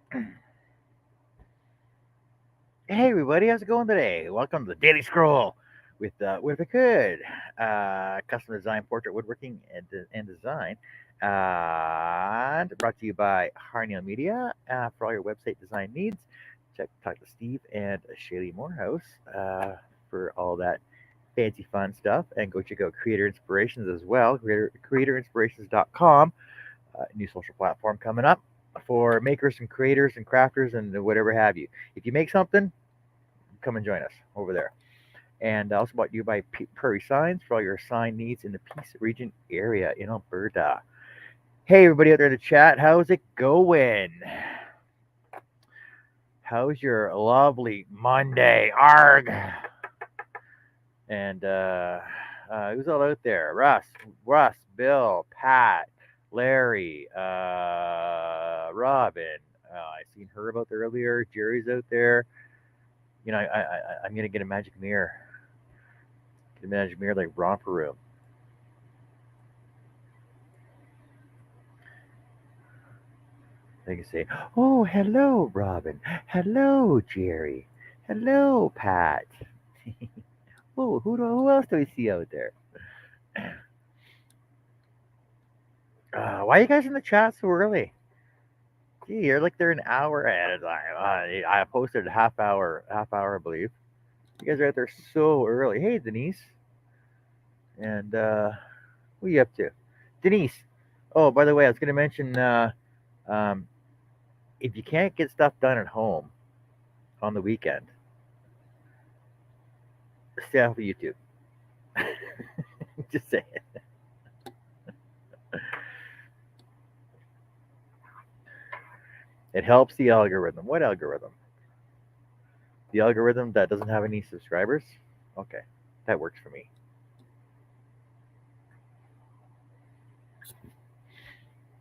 Hey everybody, how's it going today? Welcome to the Daily Scroll with a good custom design portrait woodworking and design, and brought to you by Harneal Media for all your website design needs. Talk to Steve and Shaylee Morehouse for all that fancy fun stuff, and go check out Creator Inspirations as well. Creatorinspirations.com, new social platform coming up for makers and creators and crafters and whatever have you. If you make something, come and join us over there. And also brought to you by Prairie Signs for all your sign needs in the Peace Region area in Alberta. Hey, everybody out there in the chat, how's it going? How's your lovely Monday? Arghh! And who's all out there? Russ, Bill, Pat, Larry, Robin. I seen her about there earlier. Jerry's out there. I'm gonna get a magic mirror. Get a magic mirror like Romper Room. They can say, "Oh, hello, Robin. Hello, Jerry. Hello, Pat." Oh, who else do we see out there? Why are you guys in the chat so early? Gee, you're like they're an hour ahead. I posted a half hour, I believe. You guys are out there so early. Hey, Denise. And what are you up to, Denise? Oh, by the way, I was going to mention um, if you can't get stuff done at home on the weekend, stay off of YouTube. Just saying. It helps the algorithm. What algorithm? The algorithm that doesn't have any subscribers? Okay, that works for me.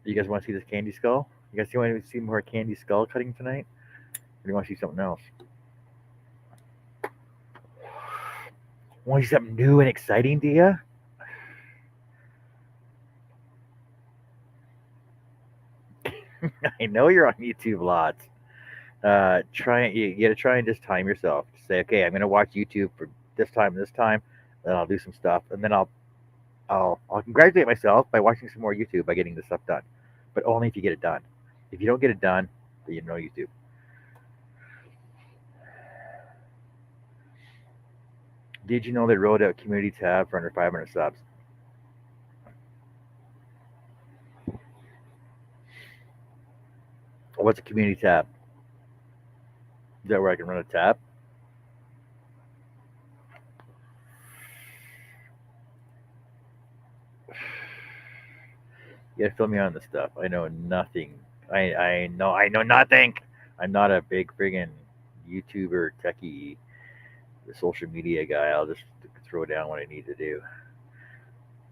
You guys want to see this candy skull? You guys want to see more candy skull cutting tonight? Or do you want to see something else? Want to see something new and exciting, do you? I know you're on YouTube lots. You got to try and just time yourself. Say, okay, I'm gonna watch YouTube for this time, then I'll do some stuff, and then I'll congratulate myself by watching some more YouTube by getting this stuff done. But only if you get it done. If you don't get it done, then you know YouTube. Did you know they rolled out community tab for under 500 subs? What's a community tab? Is that where I can run a tab? You gotta fill me on this stuff. I know nothing. I know nothing. I'm not a big friggin' YouTuber techie social media guy. I'll just throw down what I need to do.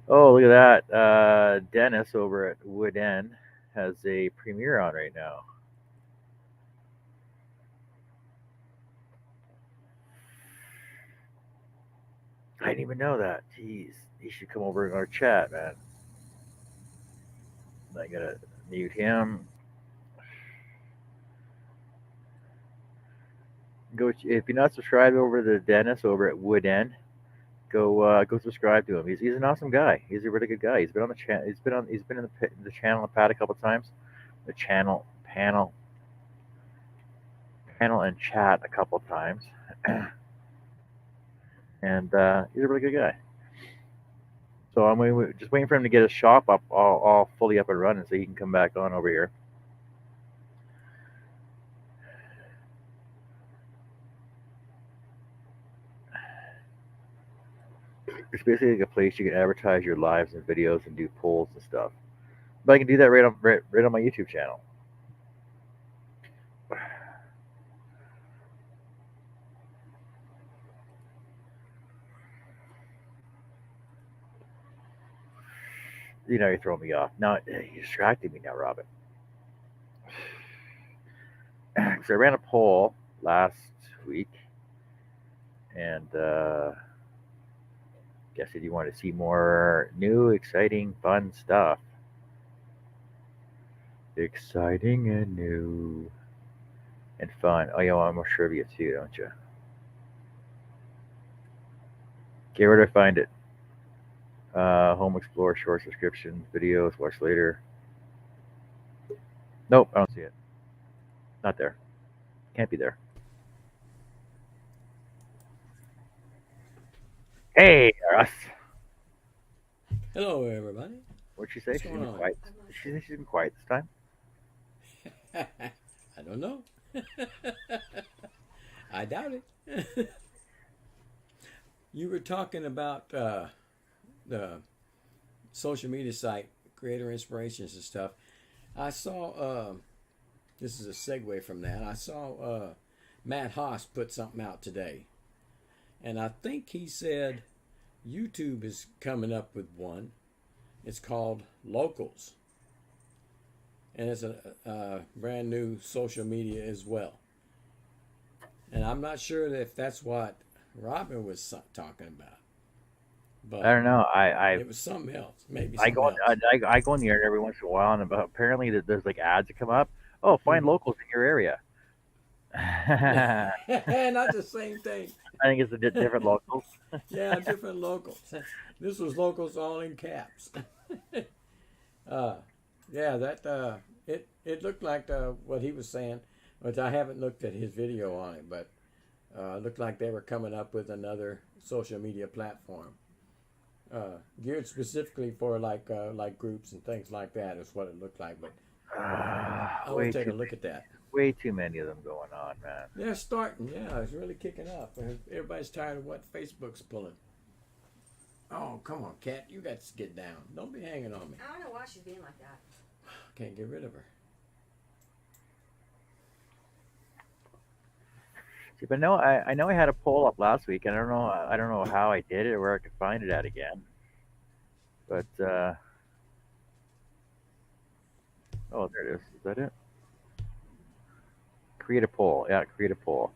Oh, look at that. Dennis over at Wood End has a premiere on right now. I didn't even know that. Jeez, he should come over in our chat, man. I gotta mute him. Go if you're not subscribed over to Dennis over at Wood End. Go subscribe to him. He's an awesome guy. He's a really good guy. He's been on the channel. He's been in the channel and pad a couple times. The channel panel and chat a couple times, and he's a really good guy. So just waiting for him to get his shop up all fully up and running so he can come back on over here. It's basically like a place you can advertise your lives and videos and do polls and stuff. But I can do that right on my YouTube channel. You're throwing me off. Now you distracted me now, Robin. So I ran a poll last week, and guess if you want to see more new, exciting, fun stuff. Exciting and new. and fun. Oh, you want more trivia too, don't you? Okay, where do I find it? Home Explorer, short subscriptions, videos, watch later. Nope, I don't see it. Not there. Can't be there. Hey, Russ. Hello, everybody. What'd she say? What's She's going been on? quiet. She think she's been quiet this time? I don't know. I doubt it. You were talking about the social media site, Creator Inspirations and stuff. I saw, this is a segue from that. I saw Matt Haas put something out today. And I think he said YouTube is coming up with one. It's called Locals. And it's a brand new social media as well. And I'm not sure if that's what Robin was talking about, I but don't know. I it was something else, maybe I something go else. I go on the internet every once in a while, and apparently there's like ads that come up. Oh, find Hmm. locals in your area. I Not the same thing. think it's a different locals. Yeah, different locals. This was locals all in caps. uh, yeah, that it looked like what he was saying, which I haven't looked at his video on it, but it looked like they were coming up with another social media platform geared specifically for like groups and things like that. Is what it looked like. But I want Way to take a too look at that. way too many of them going on, man. They're starting. Yeah, it's really kicking up. Everybody's tired of what Facebook's pulling. Oh, come on, Kat. You got to get down. Don't be hanging on me. I don't know why she's being like that. Can't get rid of her. See, but no, I know I had a poll up last week. I don't know how I did it or where I could find it at again. But oh, there it is. Is that it? Create a poll. Yeah, create a poll.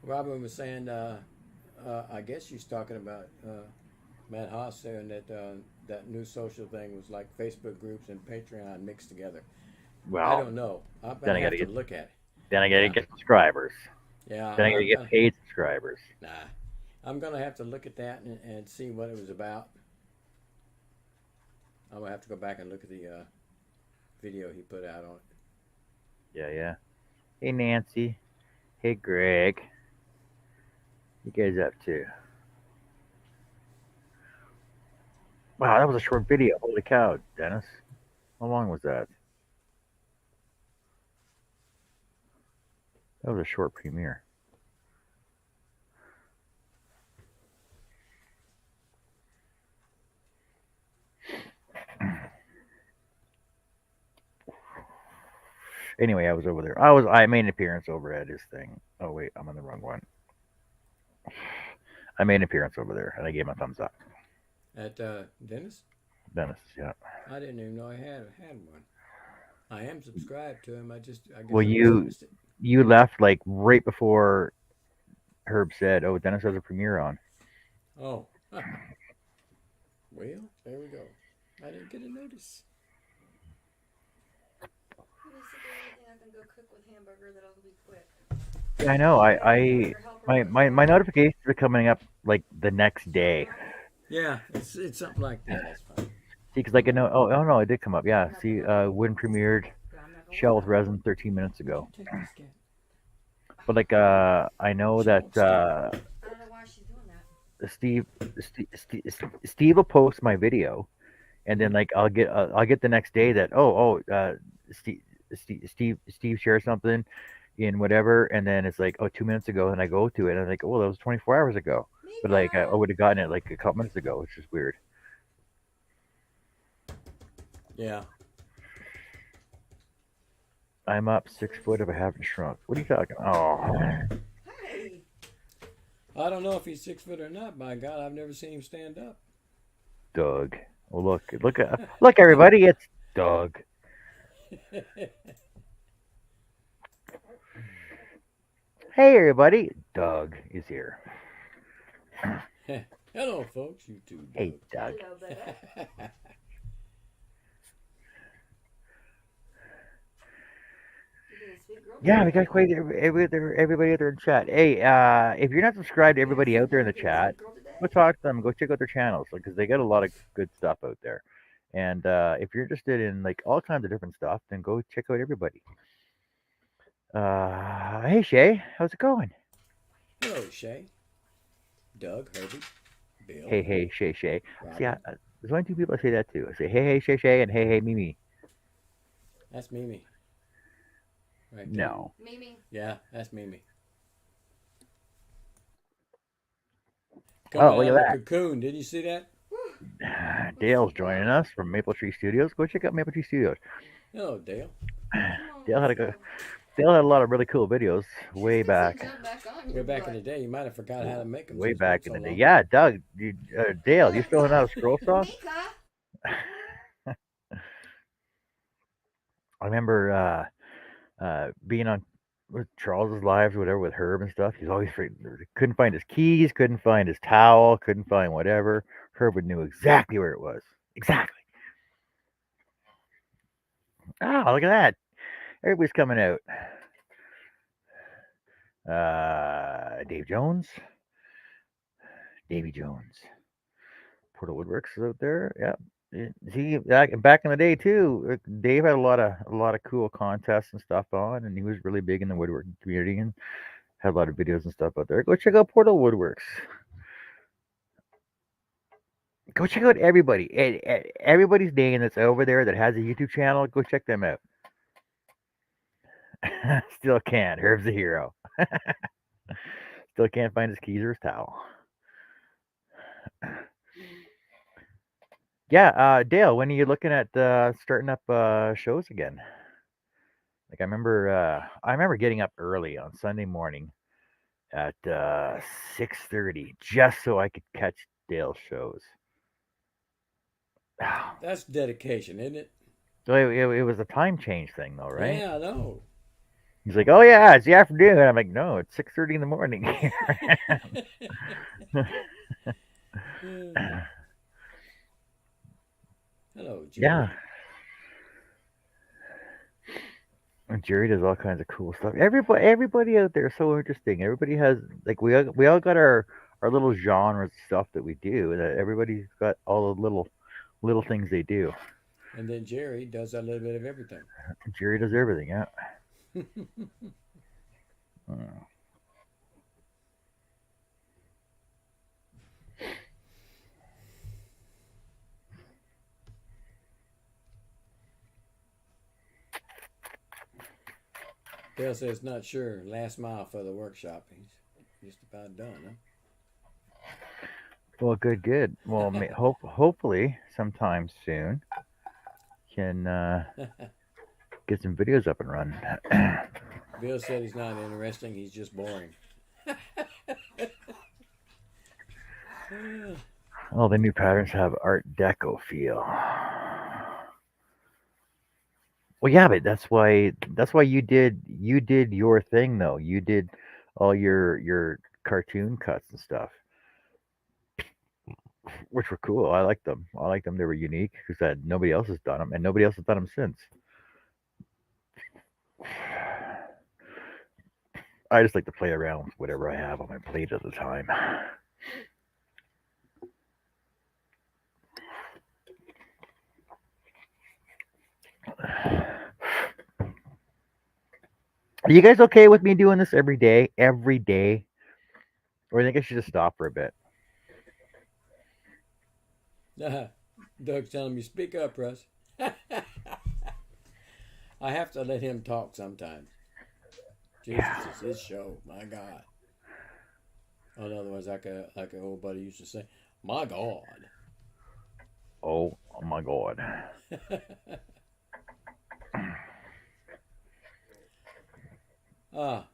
Robin was saying, I guess she's talking about Matt Haas saying that that new social thing was like Facebook groups and Patreon mixed together. I Well, don't know. I'm then gonna I got have to to get look at it. then I got to Yeah, get subscribers. yeah. Then I got to get paid subscribers. Nah. I'm gonna have to look at that and see what it was about. I'm gonna have to go back and look at the video he put out on it. Yeah, yeah. Hey, Nancy. Hey, Greg. You guys up too? Wow, that was a short video. Holy cow, Dennis. How long was that? That was a short premiere. Anyway, I was over there. I made an appearance over at his thing. Oh wait, I'm on the wrong one. I made an appearance over there, and I gave him a thumbs up. At Dennis, Dennis, yeah. I didn't even know I had one. I am subscribed to him. I Well, guess I just missed it. you left like right before Herb said, "Oh, Dennis has a premiere on." Oh, well, there we go. I didn't get a notice. Let me see if there's anything I can go cook with hamburger that'll be quick. Yeah, I know. Maybe I can have your helper put My some. notifications are coming up like the next day. Yeah, it's something like that. That's fine. See, because like I know. Oh no, it did come up. Yeah. I'm not See, gonna lie. when premiered But I'm not gonna Shell lie. with Resin 13 minutes Would ago. you take this cat? But like I know She that won't stay. I don't know why she's doing that. Steve, Steve will post my video, and then Hmm. like I'll get the next day that Steve Steve shared something in whatever, and then it's like, oh, 2 minutes ago, and I go to it, and I'm like, oh, that was 24 hours ago, but like I Miko! would have gotten it like a couple minutes ago, which is weird. Yeah. I'm up 6 foot if I haven't shrunk. What are you talking? Oh, Hey! I don't know if he's 6 foot or not. By God, I've never seen him stand up. Doug. Well, look, everybody, it's Doug. Hey, everybody, Doug is here. Hello, folks. You too, Hey, Doug. Doug. Hello, baby. Sweet girl Yeah, today. we got quite everybody out there in chat. Hey, if you're not subscribed to everybody out there in the Being a chat, sweet girl today. go talk to them. Go check out their channels because they got a lot of good stuff out there. And if you're interested in like all kinds of different stuff, then go check out everybody. Hey Shay, how's it going? Hello, Shay, Doug, Herbie, Bill, Hey Shay. See, Robin. there's only two people I say that to. I say hey Shay and hey Mimi. That's Mimi right there. No. Mimi. Yeah, that's Mimi. Oh, Coming look out of the at cocoon. Did you see that? that. What's Dale's she joining got? us from Maple Tree Studios. Go check out Maple Tree Studios. Hello, Dale. Come on, Dale had let's a go. Dale had a lot of really cool videos She way sticks her back. jump back on Way your back in the butt. day, you might have forgot how to make them Way since it's been back in so the day. long. Yeah, Doug, Dale, you still know how to scroll saw? Mika. I remember being on with Charles's lives, whatever, with Herb and stuff. He's always couldn't find his keys, couldn't find his towel, couldn't find whatever. Herb would knew exactly where it was. Exactly. Oh, look at that! Everybody's coming out. Dave Jones, Davy Jones, Portal Woodworks is out there. Yep. See, back in the day too, Dave had a lot of cool contests and stuff on, and he was really big in the woodworking community and had a lot of videos and stuff out there. Go check out Portal Woodworks. Go check out everybody's name that's over there that has a YouTube channel. Go check them out. Still can't. Herb's a hero. Still can't find his keys or his towel. Yeah, Dale, when are you looking at starting up shows again? Like I remember getting up early on Sunday morning at 6:30 just so I could catch Dale's shows. That's dedication, isn't it? So it was a time change thing, though, right? Yeah, I know. He's like, "Oh yeah, it's the afternoon." I'm like, "No, it's 6:30 in the morning." Hello, Yeah, Jerry. Jerry does all kinds of cool stuff. Everybody out there is so interesting. Everybody has like we all got our little genres of stuff that we do, and everybody's got all the little things they do. And then Jerry does a little bit of everything. Jerry does everything. Yeah. Mm. Dale says not sure. Last mile for the workshop. He's just about done, Well, good. Well, hopefully sometime soon can huh? get some videos up and running. Bill said he's not interesting. He's just boring. All the new patterns have Art Deco feel. Well, yeah, but that's why you did your thing though. You did all your cartoon cuts and stuff, which were cool. I liked them. I liked them. They were unique because that nobody else has done them, and nobody else has done them since. I just like to play around with whatever I have on my plate at the time. Are you guys okay with me doing this every day? Every day? Or you think I should just stop for a bit? Doug's telling me, speak up, Russ. I have to let him talk sometimes. Jesus, Yeah. it's his show. My God. In other words, like an old buddy used to say, my God. Oh my God.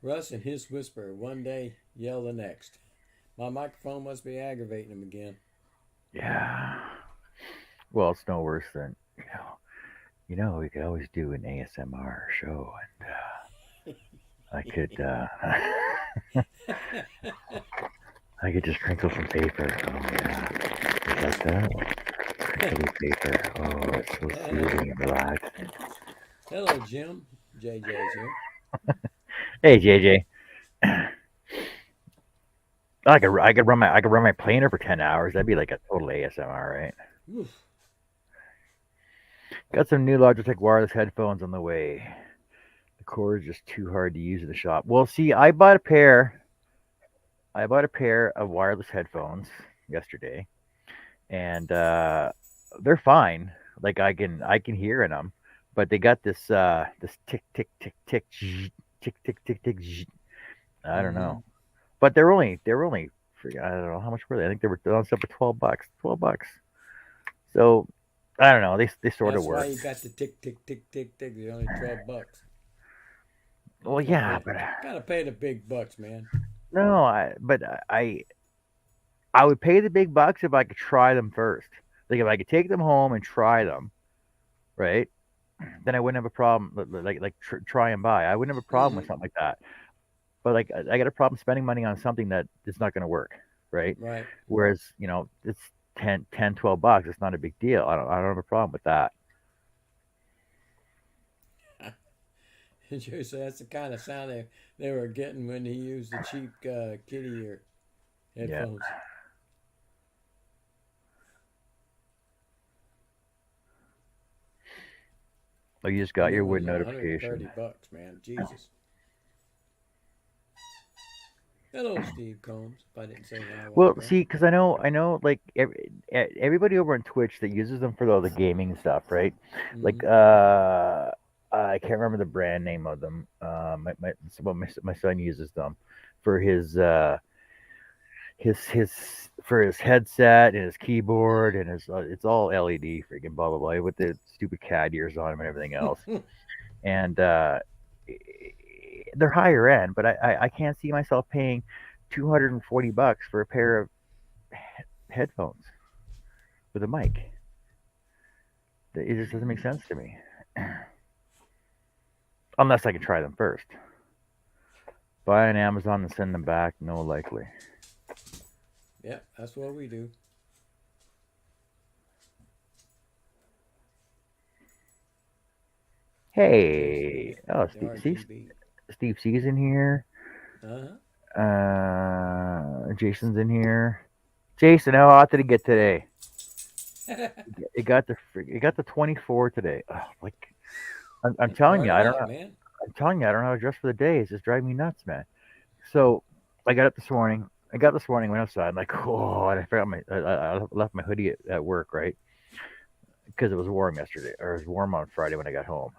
Russ and his whisper, one day, yell the next. My microphone must be aggravating him again. Yeah. Well, it's no worse than we could always do an ASMR show, and I could I could just crinkle some paper. Oh yeah, just like that. Crinkly paper. Oh, it's so soothing and relaxing. Hello, Jim. JJ's here. Hey JJ, I could run my planer for 10 hours. That'd be like a total ASMR, right? Oof. Got some new Logitech wireless headphones on the way. The cord is just too hard to use in the shop. Well, see, I bought a pair of wireless headphones yesterday, and they're fine. Like I can hear in them, but they got this tick tick tick tick zzz, tick tick tick tick. Zzz. I don't Mm-hmm. know, but they're only I don't know how much were they. I think they were on sale for $12. $12. So I don't know. They sort of That's why work. you got the tick tick tick tick tick. They're only $12. Well, Gotta yeah, pay, but gotta pay the big bucks, man. no, I would pay the big bucks if I could try them first. Like if I could take them home and try them, right? Then I wouldn't have a problem. Try and buy. I wouldn't have a problem with Mm-hmm. something like that. But like I got a problem spending money on something that is not going to work, right? Right. Whereas it's 10, 10, 12 bucks. It's not a big deal. I don't have a problem with that. So that's the kind of sound they were getting when he used the cheap kitty ear Yeah. headphones. Oh, you just And got it your was win notification. $130, man. Jesus. Hello, Steve Combs. If I didn't say hi a while Well, ago. see, because I know, like everybody over on Twitch that uses them for all the gaming stuff, right? Like, Mm-hmm. I can't remember the brand name of them. My son uses them for his for his headset and his keyboard and his it's all LED freaking blah blah blah with the stupid cat ears on them and everything else. And they're higher end, but I can't see myself paying $240 for a pair of headphones with a mic. It just doesn't make sense to me. Unless I can try them first. Buy on Amazon and send them back, no likely. Yep, that's what we do. Hey, oh The Steve, RGB. Steve C's in here. Uh Jason's in here. Jason, how hot did it get today? huh. It got the 24 today. Ugh, like I'm That's telling you, burning I don't up, know. man. I'm telling you, I don't know how to dress for the day. It's just driving me nuts, man. So I got up this morning. I got this morning, went outside, I'm like, oh, and I forgot I left my hoodie at work, right? Because it was warm yesterday, or it was warm on Friday when I got home.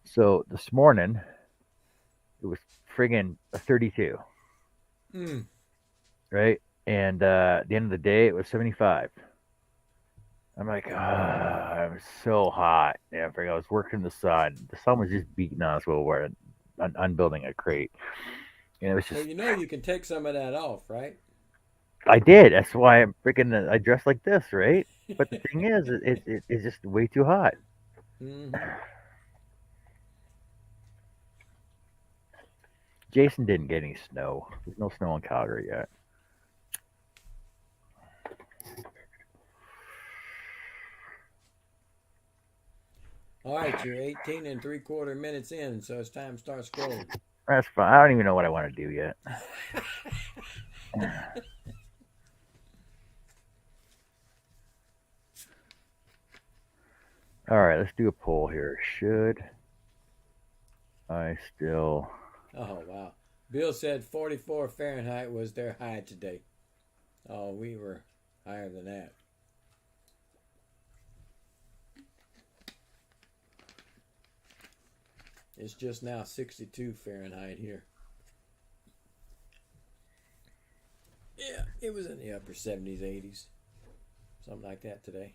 So this morning it was friggin' a 32, Mm. right? And at the end of the day, it was 75. I'm like, I'm so hot. Yeah, I was working in the sun. The sun was just beating us while we're unbuilding a crate. And it was Well, just, you can take some of that off, right? I did. That's why I dressed like this, right? But the thing is, it's just way too hot. Mm-hmm. Jason didn't get any snow. There's no snow in Calgary yet. All right, you're 18 and three-quarter minutes in, so it's time to start scrolling. That's fine. I don't even know what I want to do yet. All right, let's do a poll here. Should I still? Oh, wow. Bill said 44 Fahrenheit was their high today. Oh, we were higher than that. It's just now 62 Fahrenheit here. Yeah, it was in the upper 70s, 80s. Something like that today.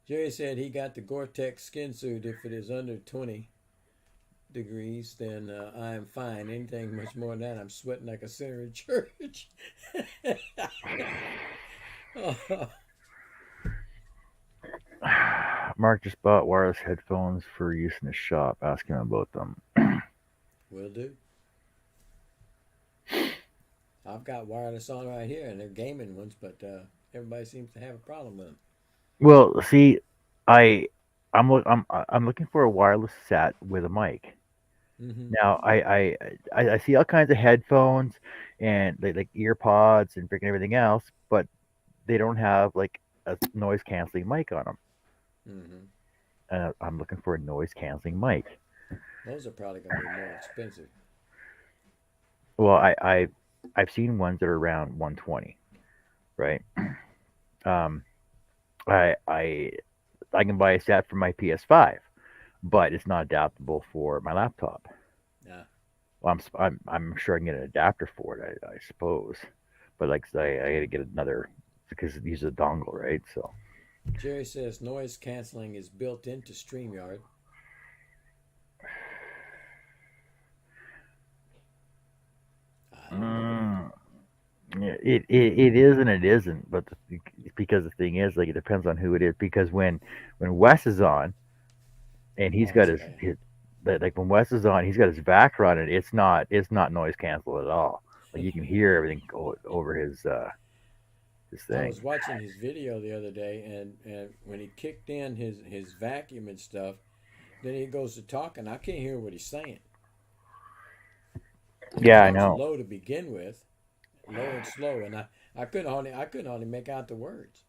Jerry said he got the Gore-Tex skin suit. If it is under 20 degrees, then I am fine. Anything much more than that, I'm sweating like a sinner in church. Oh, Mark just bought wireless headphones for use in his shop. Ask him about them. will do. I've got wireless on right here, and they're gaming ones, but everybody seems to have a problem with them. Well, see, I I'm looking for a wireless set with a mic. Mm-hmm. Now I see all kinds of headphones and like ear pods and freaking everything else, but they don't have like a noise canceling mic on them. Mm-hmm. I'm looking for a noise canceling mic. Those are probably going to be more expensive. Well, I've seen ones that are around 120, right? Um, I I can buy a set for my PS5, but it's not adaptable for my laptop. Nah. Well, I'm sure I can get an adapter for it, I suppose, but like I say, I got to get another because it uses a dongle, right? So, Jerry says noise canceling is built into StreamYard. I don't know. mm, yeah, it is and it isn't, but because the thing is, like, it depends on who it is. Because when Wes is on and he's Oh, got it's his like when Wes is on, he's got his back running. It's not noise cancel at all. Like you can hear everything go over his I thing. was watching his video the other day, and when he kicked in his vacuum and stuff, then he goes to talk, and I can't hear what he's saying. And he Yeah, I talks know. low to begin with, low and slow, and I couldn't hardly make out the words.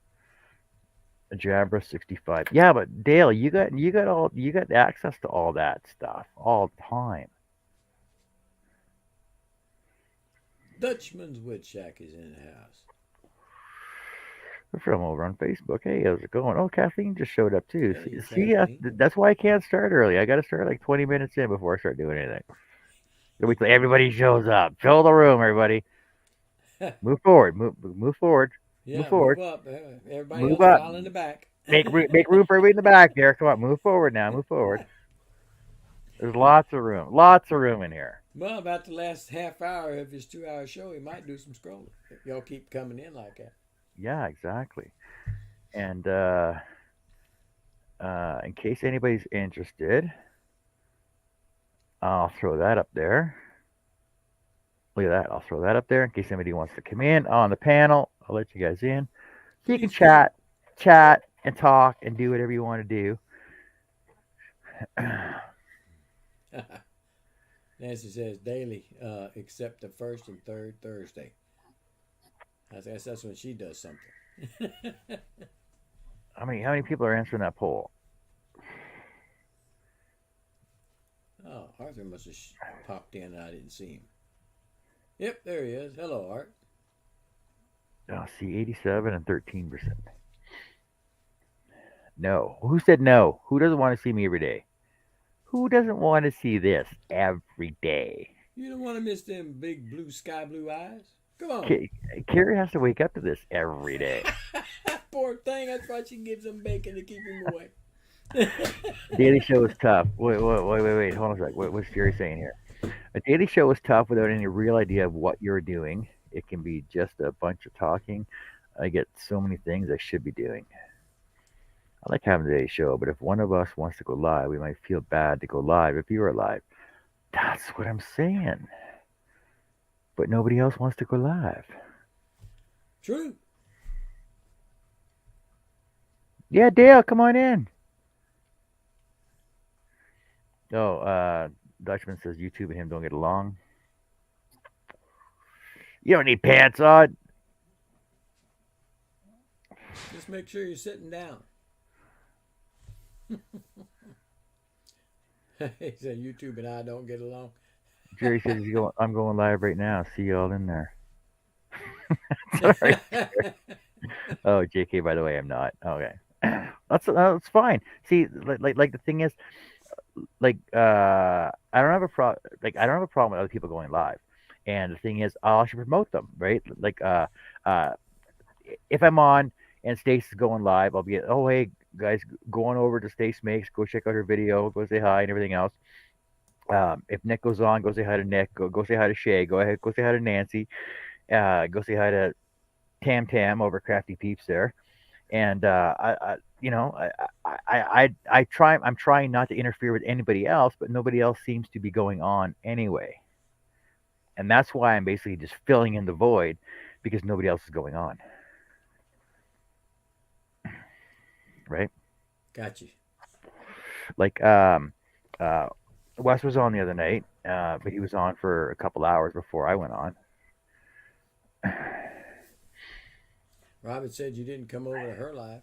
Jabra 65. Yeah, but Dale, you got access to all that stuff all the time. Dutchman's Wood Shack is in the house. We're from over on Facebook. Hey, how's it going? Oh, Kathleen just showed up too. Hey, See, Kathleen. that's why I can't start early. I got to start like 20 minutes in before I start doing anything. Wait till everybody shows up. Fill the room, everybody. Move forward. Move forward. Move Yeah, move forward. up. Everybody Move else up. file in the back. Make room for everybody in the back there. Come on, move forward now. Move forward. There's lots of room. Lots of room in here. Well, about the last half hour of his 2 hour show, he might do some scrolling. If y'all keep coming in like that. Yeah, exactly. And in case anybody's interested, I'll throw that up there. Look at that. I'll throw that up there in case anybody wants to come in on the panel. I'll let you guys in. So you can Please do. chat and talk and do whatever you want to do. Nancy says daily, except the first and third Thursday. I guess that's when she does something. How many people are answering that poll? Oh, Arthur must have popped in and I didn't see him. Yep, there he is. Hello, Art. Oh, see, 87 and 13%. No. Who said no? Who doesn't want to see me every day? Who doesn't want to see this every day? You don't want to miss them big blue sky blue eyes. Come on. K- Carrie has to wake up to this every day. Poor thing. That's why she gives him bacon to keep him awake. Daily show is tough. Wait. Hold on a sec. What's Jerry saying here? A daily show is tough without any real idea of what you're doing. It can be just a bunch of talking. I get so many things I should be doing. I like having a daily show, but if one of us wants to go live, we might feel bad to go live if you are live. That's what I'm saying. But nobody else wants to go live. True. Yeah, Dale, come on in. Oh, Dutchman says YouTube and him don't get along. You don't need pants on. Just make sure you're sitting down. He said YouTube and I don't get along. Jerry says I'm going live right now. See you all in there. Sorry. Oh, JK, by the way, I'm not. Okay. That's fine. See, like the thing is, like I don't have a problem with other people going live, and the thing is, I should promote them, right? Like uh, if I'm on and Stace is going live, I'll be oh hey guys, go on over to Stace Makes, go check out her video, go say hi and everything else. If Nick goes on, go say hi to Nick, go say hi to Shay, go ahead, go say hi to Nancy, go say hi to Tam Tam over Crafty Peeps there. And I'm trying not to interfere with anybody else, but nobody else seems to be going on anyway. And that's why I'm basically just filling in the void because nobody else is going on. Right? Got you. Like uh, Wes was on the other night, but he was on for a couple hours before I went on. Robin said you didn't come over to her live.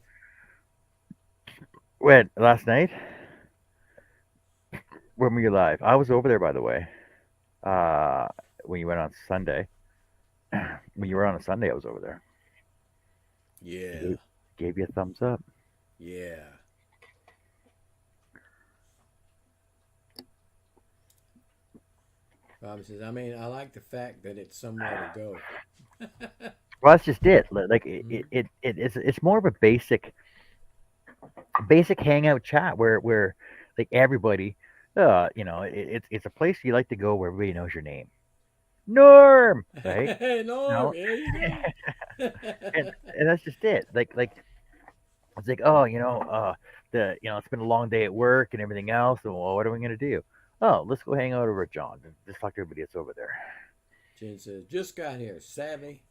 When last night, when were you live? I was over there, by the way. Uh, when you went on Sunday, when you were on a Sunday, I was over there. Yeah, Gave you a thumbs up. yeah. Robin says, I mean, I like the fact that it's somewhere to go. Well, that's just it. Like Mhm. it's more of a basic hangout chat where like everybody, it's a place you like to go where everybody knows your name. Norm, right? Hey, You Norm, know, here you go. and that's just it. Like it's like, oh, it's been a long day at work and everything else. And well, what are we gonna do? Oh, let's go hang out over at John's and just talk to everybody that's over there. Jen says, just got here. Savvy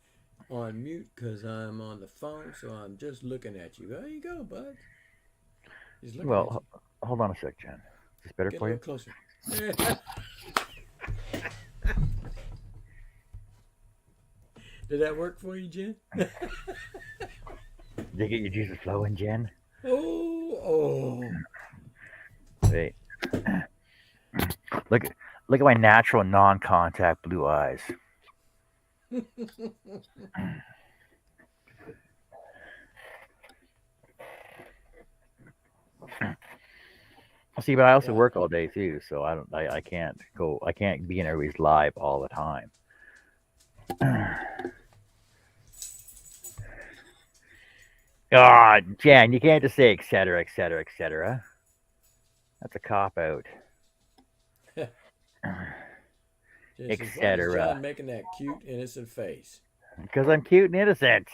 on mute because I'm on the phone, so I'm just looking at you. There you go, bud. He's looking at you. Well, hold on a sec, Jen. Is this better Get a for you? little closer. Did that work for you, Jen? Did you get your juices flowing, Jen? Oh. Wait. Look, look at my natural non-contact blue eyes. See, but I also Yeah. work all day too, so I can't go. I can't be in everybody's live all the time. Ah, Jen, you can't just say et cetera, et cetera, et cetera. That's a cop out. Jen says, why is Etc. John making that cute, innocent face? Because I'm cute and innocent.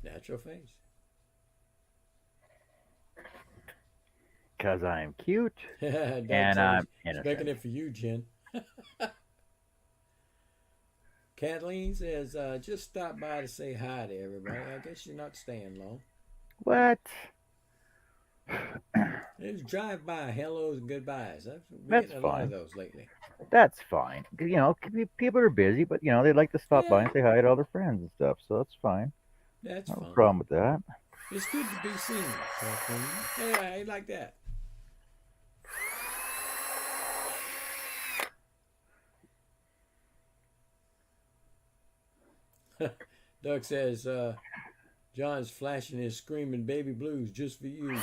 Natural face. Because I'm cute Doug and said I'm he's making innocent. it for you, Jen. Kathleen says, just stop by to say hi to everybody. I guess you're not staying long. What? It's drive-by hellos and goodbyes. We're That's getting a lot of fine. those lately. That's fine. People are busy, but they like to stop by Yeah, and say hi to all their friends and stuff. So that's fine. that's No fine. problem with that. It's good to be seen, Kathleen. Yeah, I like that. Doug says, John's flashing his screaming baby blues just for you, Jen.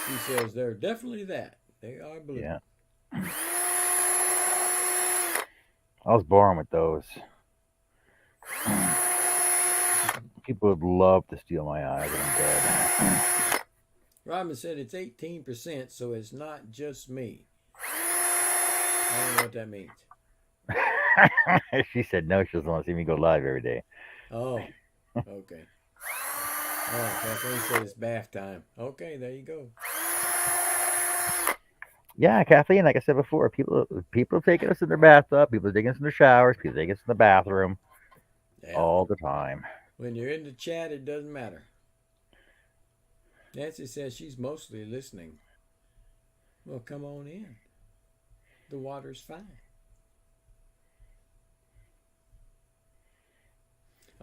He says they're definitely that. They are blue. Yeah. I was born with those. People would love to steal my eyes when I'm dead. Robin said it's 18%, so it's not just me. I don't know what that means. She said no, she doesn't want to see me go live every day. Oh, okay. Oh, Kathleen said it's bath time. Okay, there you go. Yeah, Kathleen, like I said before, people taking us in their bathtub, people taking us in their showers, people taking us in the bathroom Yeah. all the time. When you're in the chat, it doesn't matter. Nancy says she's mostly listening. Well, come on in. The water's fine.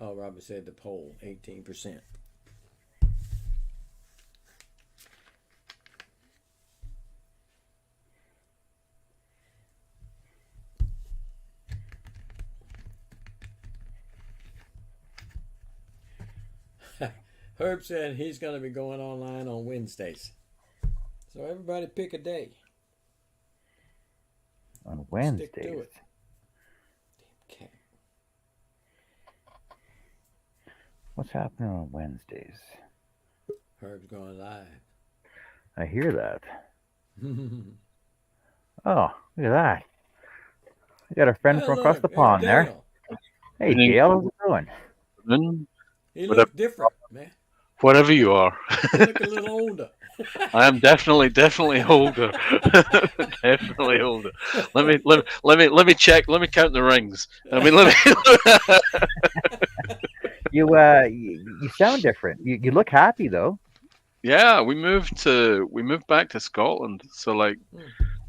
Oh, Robert said the poll, 18%. Herb said he's going to be going online on Wednesdays. So everybody pick a day. On Stick to Wednesdays. it. Okay. What's happening on Wednesdays? Herb's going live. I hear that. Oh, look at that. We got a friend from across Hello, the hey, pond there. Dale. Hey, Evening, Dale, how's it going? gentlemen. He Whatever, looks different, man. whatever you are. He look a little older. I am definitely older. Definitely older. Let me check. Let me count the rings. I mean, let me. You sound different. You look happy though. Yeah, we moved back to Scotland. So like Hmm.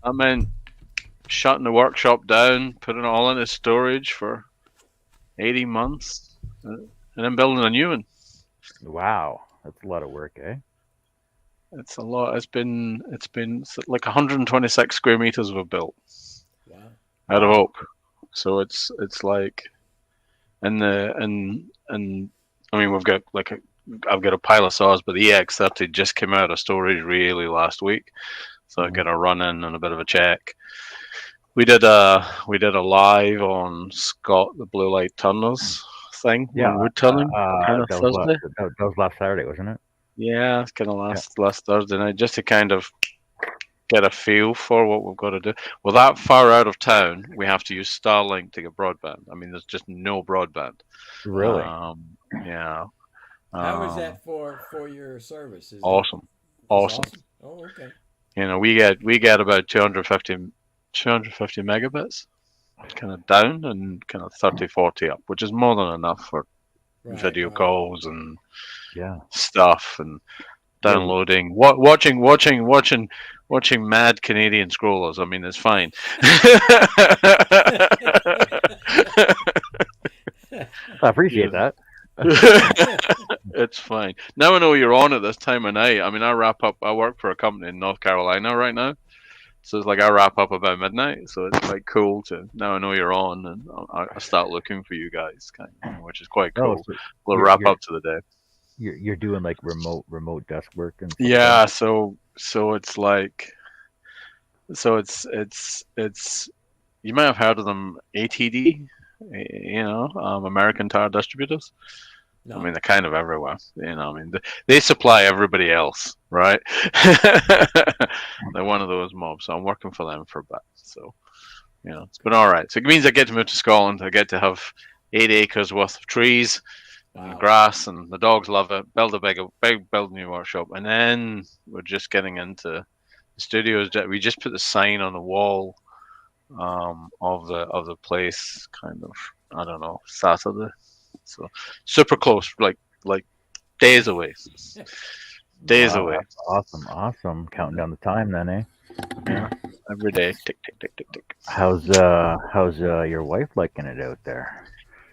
I meant shutting the workshop down, putting it all into storage for 18 months, and then building a new one. Wow, that's a lot of work, eh? It's a lot. It's been like 126 square meters we've built Wow. out of Wow. oak. So it's like and I mean I've got a pile of saws, but the EX30 just came out of storage really last week, so I Mhm. got a run in and a bit of a check. We did a live on Scott the Blue Light Turners thing Yeah, on wood turning, kind of Thursday. that was last Saturday, wasn't it? Yeah, it's kind of Yeah. last Thursday night, just to kind of get a feel for what we've got to do. Well, that far out of town, we have to use Starlink to get broadband. I mean, there's just no broadband. Wow. Really? Yeah. How is Um, that for your service? Is it awesome, is awesome. awesome? Oh, okay. We get about 250 megabits, kind of down, and kind of 30, 40 up, which is more than enough for Right. video Right. calls and Yeah. stuff and Yeah. downloading, watching mad Canadian scrollers. I mean, it's fine. I appreciate Yeah. that. It's fine. Now I know you're on at this time of night. I mean, I wrap up. I work for a company in North Carolina right now, so it's like I wrap up about midnight. So it's like cool to now I know you're on, and I start looking for you guys, kind of, which is quite Oh, cool. so We'll you're wrap you're up to the day. you're doing like remote desk work and stuff like that. Yeah. So it's like it's you might have heard of them, ATD. American Tire Distributors. I No. mean, they're kind of everywhere. I mean, they supply everybody else, right? They're one of those mobs. So I'm working for them for a bit. So, it's been all right. So it means I get to move to Scotland. I get to have 8 acres worth of trees and Wow. grass, and the dogs love it. Build a build a new workshop. And then we're just getting into the studios. We just put the sign on the wall of the place, kind of, I don't know, Saturday. So super close, like days away. Days Wow, away. that's awesome, awesome. Counting down the time then, eh? Yeah. Every day. Tick tick tick tick tick. How's your wife liking it out there?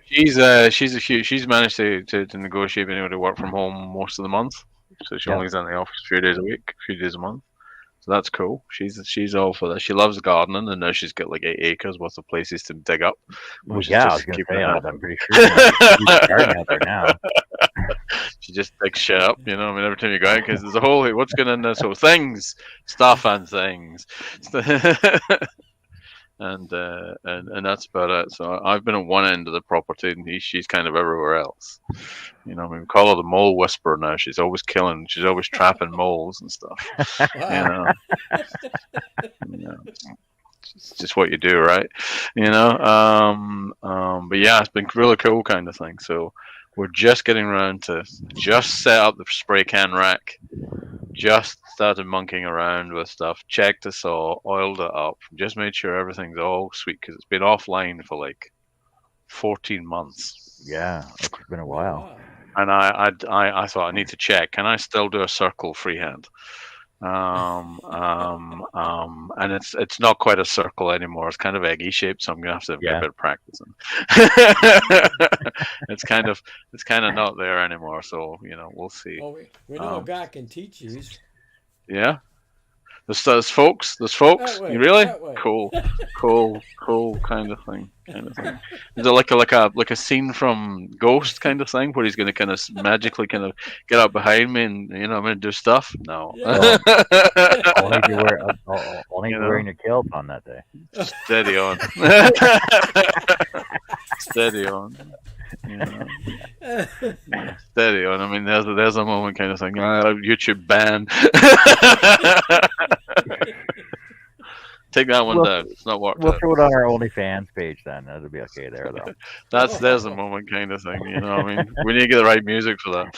She's managed to negotiate being able to work from home most of the month. So she Yeah. only's in the office a few days a week, a few days a month. So that's cool. She's all for that. She loves gardening, and now she's got like 8 acres worth of places to dig up, Well, which is yeah, I was just gonna keeping say, her. I'm pretty sure you got a huge garden out there now. She just digs shit up, I mean, every time you go out, because there's a whole what's going in there, so things, stuff, and things, and that's about it. So I've been at one end of the property, and she's kind of everywhere else. I mean, we call her the mole whisperer now. She's always trapping moles and stuff. You Wow. know, it's just what you do, right? But yeah, it's been really cool, kind of thing. So we're just getting around to just set up the spray can rack. Just started monkeying around with stuff. Checked the saw, oiled it up, just made sure everything's all sweet because it's been offline for like 14 months. Yeah, it's been a Oh, while. wow. And I thought I need to check. Can I still do a circle freehand? And it's not quite a circle anymore. It's kind of eggy shaped, so I'm gonna have to get a Yeah. bit of practice. it's kind of not there anymore. So we'll see. Well, we know a Um, guy can teach you. He's yeah, there's folks. that You way. really That way. cool kind of thing. Is it like a scene from Ghost kind of thing where he's going to kind of magically kind of get up behind me and I'm going to do stuff? No. Yeah. I'll need you wearing your kilt on that day. Steady on. Steady on. Steady on. I mean, there's a moment kind of thing. YouTube ban. Take that one We'll, down. It's not worked we'll out. throw it on our OnlyFans page then. That'll be okay there though. There's a moment kind of thing. I mean, we need to get the right music for that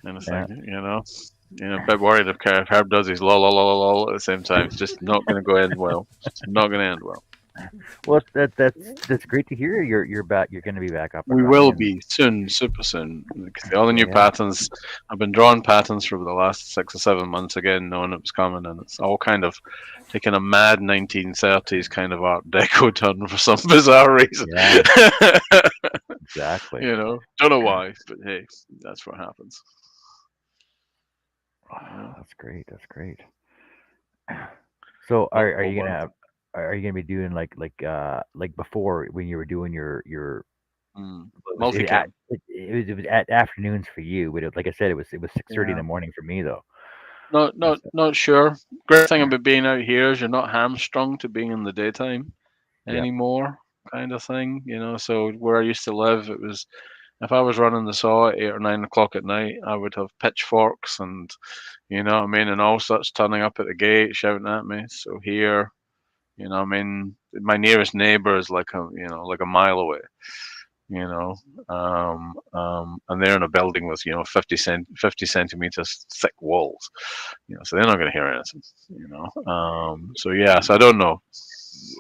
kind of Yeah. thing. A bit worried if Herb does his lol lol lol lol at the same time. It's just not going to go end well. It's not going to end well. Well, that's great to hear. You're going to be back up and We running, will and be soon, super soon. Because all the yeah, new yeah, patterns, I've been drawing patterns for the last 6 or 7 months again, knowing it was coming, and it's all kind of taking a mad 1930s kind of Art Deco turn for some bizarre reason. yeah, exactly. Don't know why, but hey, that's what happens. Yeah, That's great. That's great. So not are you over. gonna are you gonna be doing like before when you were doing your what was it at Multicam. it was at afternoons for you, but like I said, it was 6:30 in Yeah. the morning for me though. Not And not not sure. Great thing about being out here is you're not hamstrung to being in the daytime yeah, anymore, kind of thing. So where I used to live, it was if I was running the saw at 8 or 9 o'clock at night, I would have pitchforks and what I mean, and all sorts turning up at the gate shouting at me. So here, I mean, my nearest neighbor is like a mile away. You know, and they're in a building with 50 centimeters thick walls. So they're not going to hear anything. So yeah, so I don't know.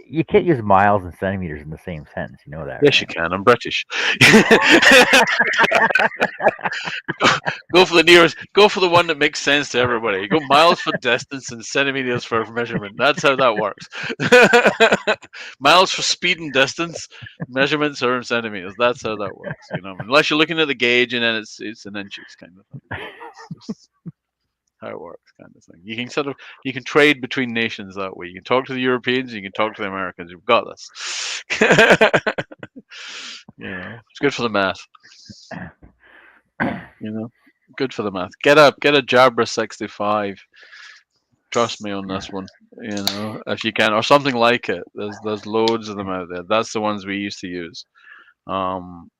you can't use miles and centimeters in the same sentence. You know that, Yes, you right? can. I'm British. Go for the nearest. Go for the one that makes sense to everybody. You go miles for distance and centimeters for measurement. That's how that works. Miles for speed and distance. Measurements are in centimeters. That's how that works. Unless you're looking at the gauge and then it's in inches, kind of thing. It's just how it works, kind of thing. You can trade between nations that way. You can talk to the Europeans. You can talk to the Americans. You've got this. It's good for the math. You know, good for the math. Get a Jabra 65. Trust me on this one. If you can, or something like it. There's loads of them out there. That's the ones we used to use. And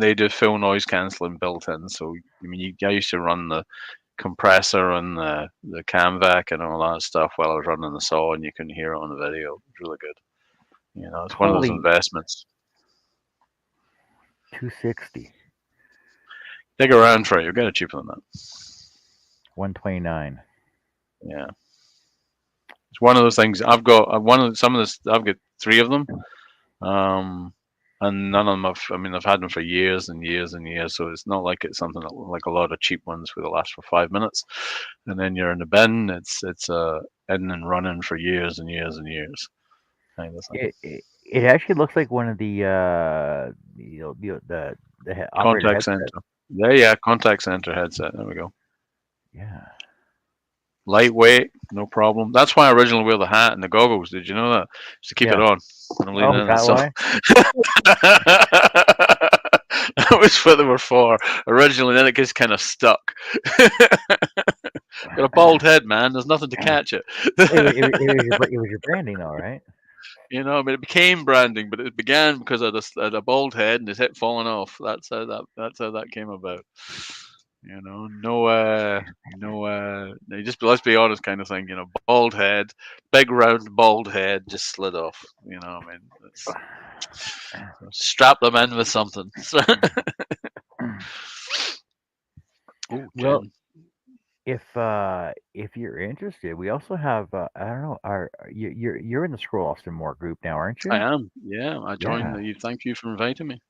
they do full noise cancelling built in. So I mean, I used to run the compressor and the cam vac and all that stuff while I was running the saw, and you couldn't hear it on the video. It was really good. It's one of those Holy investments. 260, Dig around for it. You'll get it cheaper than that. 129. Yeah. It's one of those things. I've got one of some of this. I've got three of them, um, and none of them. I've had them for years and years and years. So it's not like it's something like a lot of cheap ones where they last for 5 minutes, and then you're in the bin. It's in and running for years and years and years, kind of thing. It actually looks like one of the operator Contact headsets. center. Yeah, contact center headset. There we go. Yeah. Lightweight, no problem. That's why I originally wear the hat and the goggles. Did you know that? Just to keep it Yeah. on when I'm leaning Oh, in is and that stuff. why? That was what they were for originally. Then it gets kind of stuck. Got a bald head, man. There's nothing to catch it. It was your branding, though, right? I mean, it became branding, but it began because I just had a bald head and his head falling off. That's how that came about. No, just let's be honest, kind of thing. Bald head, big round bald head, just slid off. I mean, strap them in with something. Oh, Well, Jen, if you're interested, we also have I don't know, you're in the Scroll Austin Moore group now, aren't I you? am. Yeah, I joined. Yeah. You. Thank you for inviting me.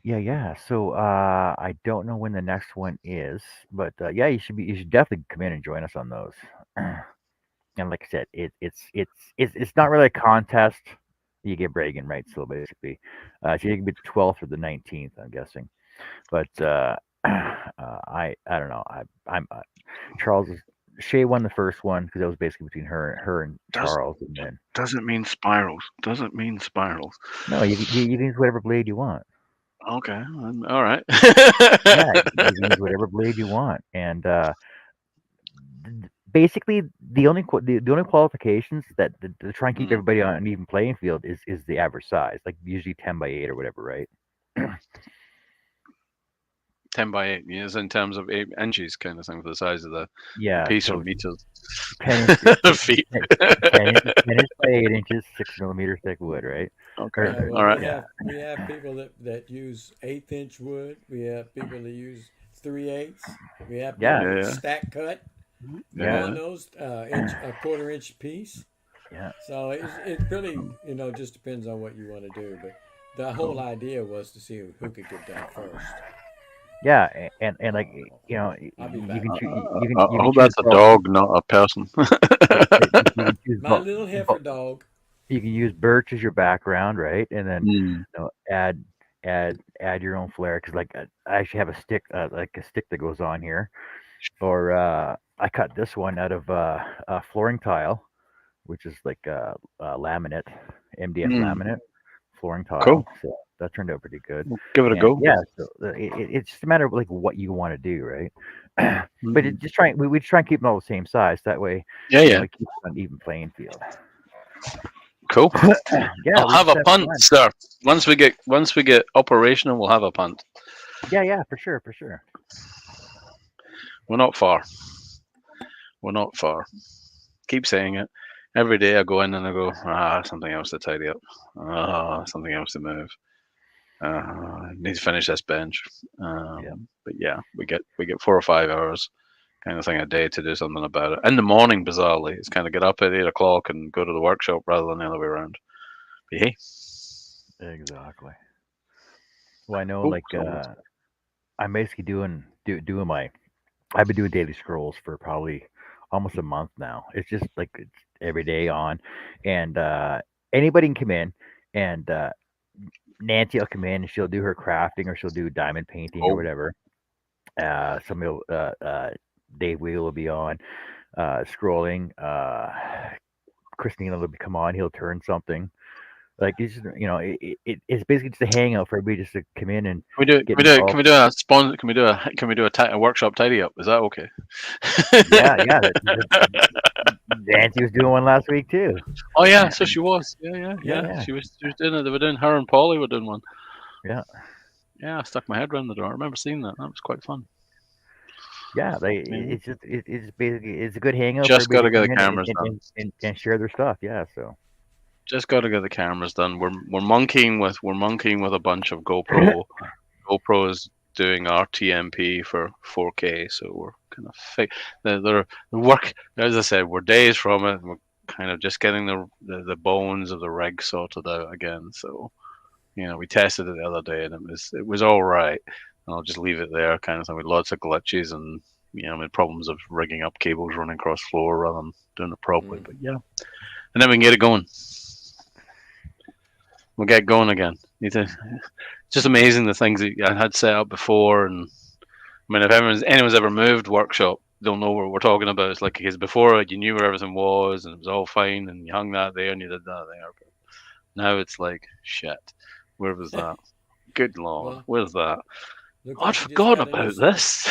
Yeah, yeah. So I don't know when the next one is, but yeah, you should definitely come in and join us on those. And like I said, it's not really a contest. You get bragging rights, so basically, so you can be the 12th or the 19th, I'm guessing. But I don't know. Charles Shay won the first one because it was basically between her and Does Charles, and then doesn't mean spirals. Doesn't mean spirals. no, you can use whatever blade you want. Okay, all right. Yeah, you can use whatever blade you want, and basically the only qualifications that to try and keep Mm, everybody on an even playing field is the average size, like usually 10 by 8 or whatever, right? 10 by 8 years in terms of 8 inches, kind of thing for the size of the Yeah, piece or so meters, 10 inches, feet. 10 inches by 8 inches, 6 millimeter thick wood, right? Okay, Yeah, Or well, all right. yeah, we have people that use 1/8 inch wood. We have people that use 3/8. We have yeah, people Yeah, that yeah, stack cut yeah, on yeah. those inch a 1/4 inch piece. Yeah, So it really just depends on what you want to do. But the whole Cool. idea was to see who could get done first. yeah, and like Oh, you I'll be can back. I you can hope choose that's a both. dog, not a person. You can choose My little heifer dog. you can use birch as your background, right? And then Hmm. add your own flair because like I actually have a stick like a stick that goes on here, or I cut this one out of flooring tile, which is like laminate, MDF Hmm. laminate flooring Cool. tile. So that turned out pretty good. Give it a And go. yeah, so it's just a matter of like what you want to do, right? But Hmm. just try we try and keep them all the same size. That way, Yeah, yeah. it keeps it on even playing field. Cool. Yeah, I'll we have just a have punt, fun. sir. Once we get operational, we'll have a punt. Yeah, yeah, for sure, for sure. We're not far. We're not far. Keep saying it. Every day I go in and I go, something else to tidy up. Something else to move. Need to finish this bench. Yeah. But yeah, we get 4 or 5 hours kind of thing a day to do something about it. In the morning, bizarrely, it's kind of get up at 8 o'clock and go to the workshop rather than the other way around. But hey, Exactly. Well, I know cool. like So I'm basically doing my I've been doing daily scrolls for probably almost a month now. It's just like it's every day on, and anybody can come in, and Nancy will come in and she'll do her crafting or she'll do diamond painting or oh, whatever. Somebody will, Dave Wheel will be on scrolling. Christina will come on. He'll turn something. Like it's just, it's basically just a hangout for everybody just to come in and can we do? Can get we do? Can involved. we do a spawn? Can we do a workshop tidy up? Is that okay? Yeah, yeah. Nancy was doing one last week too. Oh yeah, so she was. Yeah, yeah, Yeah, yeah. yeah, She was doing it. They were doing her and Polly were doing one. yeah, Yeah, I stuck my head around the door. I remember seeing that. That was quite fun. yeah. They Yeah. it's just it's basically it's a good hangout for Just got everybody to to get come the in cameras done. and share their stuff. Yeah, so Just got to get the cameras done. We're monkeying with a bunch of GoPros doing RTMP for 4K. So we're kind of the work. As I said, we're days from it. And we're kind of just getting the bones of the rig sorted out again. So we tested it the other day and it was all right. And I'll just leave it there, kind of thing, with lots of glitches and with problems of rigging up cables running across floor rather than doing it properly. Mm. But yeah, and then we can get it going. We'll get going again. Need to. It's just amazing the things that I had set up before, and I mean, if anyone's ever moved workshop, they'll know what we're talking about. It's like because before you knew where everything was and it was all fine, and you hung that there and you did that there. But now it's like shit. Where was that? Good lord, Well, where's that? look I'd like you just forgotten got a new about set. this.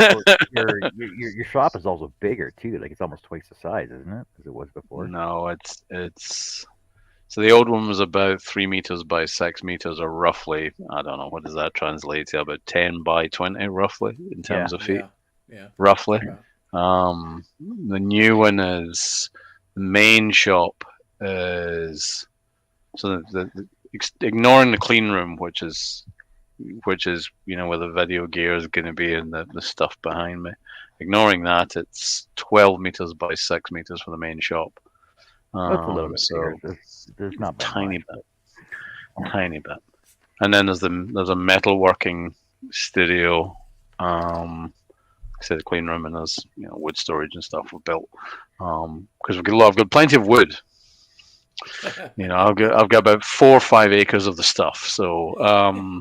well your shop is also bigger too. Like it's almost twice the size, isn't it, as it was before? No, it's so the old one was about 3 meters by 6 meters, or roughly, I don't know what does that translate to, about 10 by 20, roughly in Yeah, terms of feet, Yeah, yeah, roughly. about. The new one is the main shop is so ignoring the clean room, which is where the video gear is going to be and the stuff behind me. Ignoring that, it's 12 meters by 6 meters for the main shop. that's a little bit bigger. So There's not by tiny much, bit, but tiny bit. And then there's a metalworking studio. Say the clean room, and there's wood storage and stuff we built. Because I've got plenty of wood. I've got about 4 or 5 acres of the stuff. So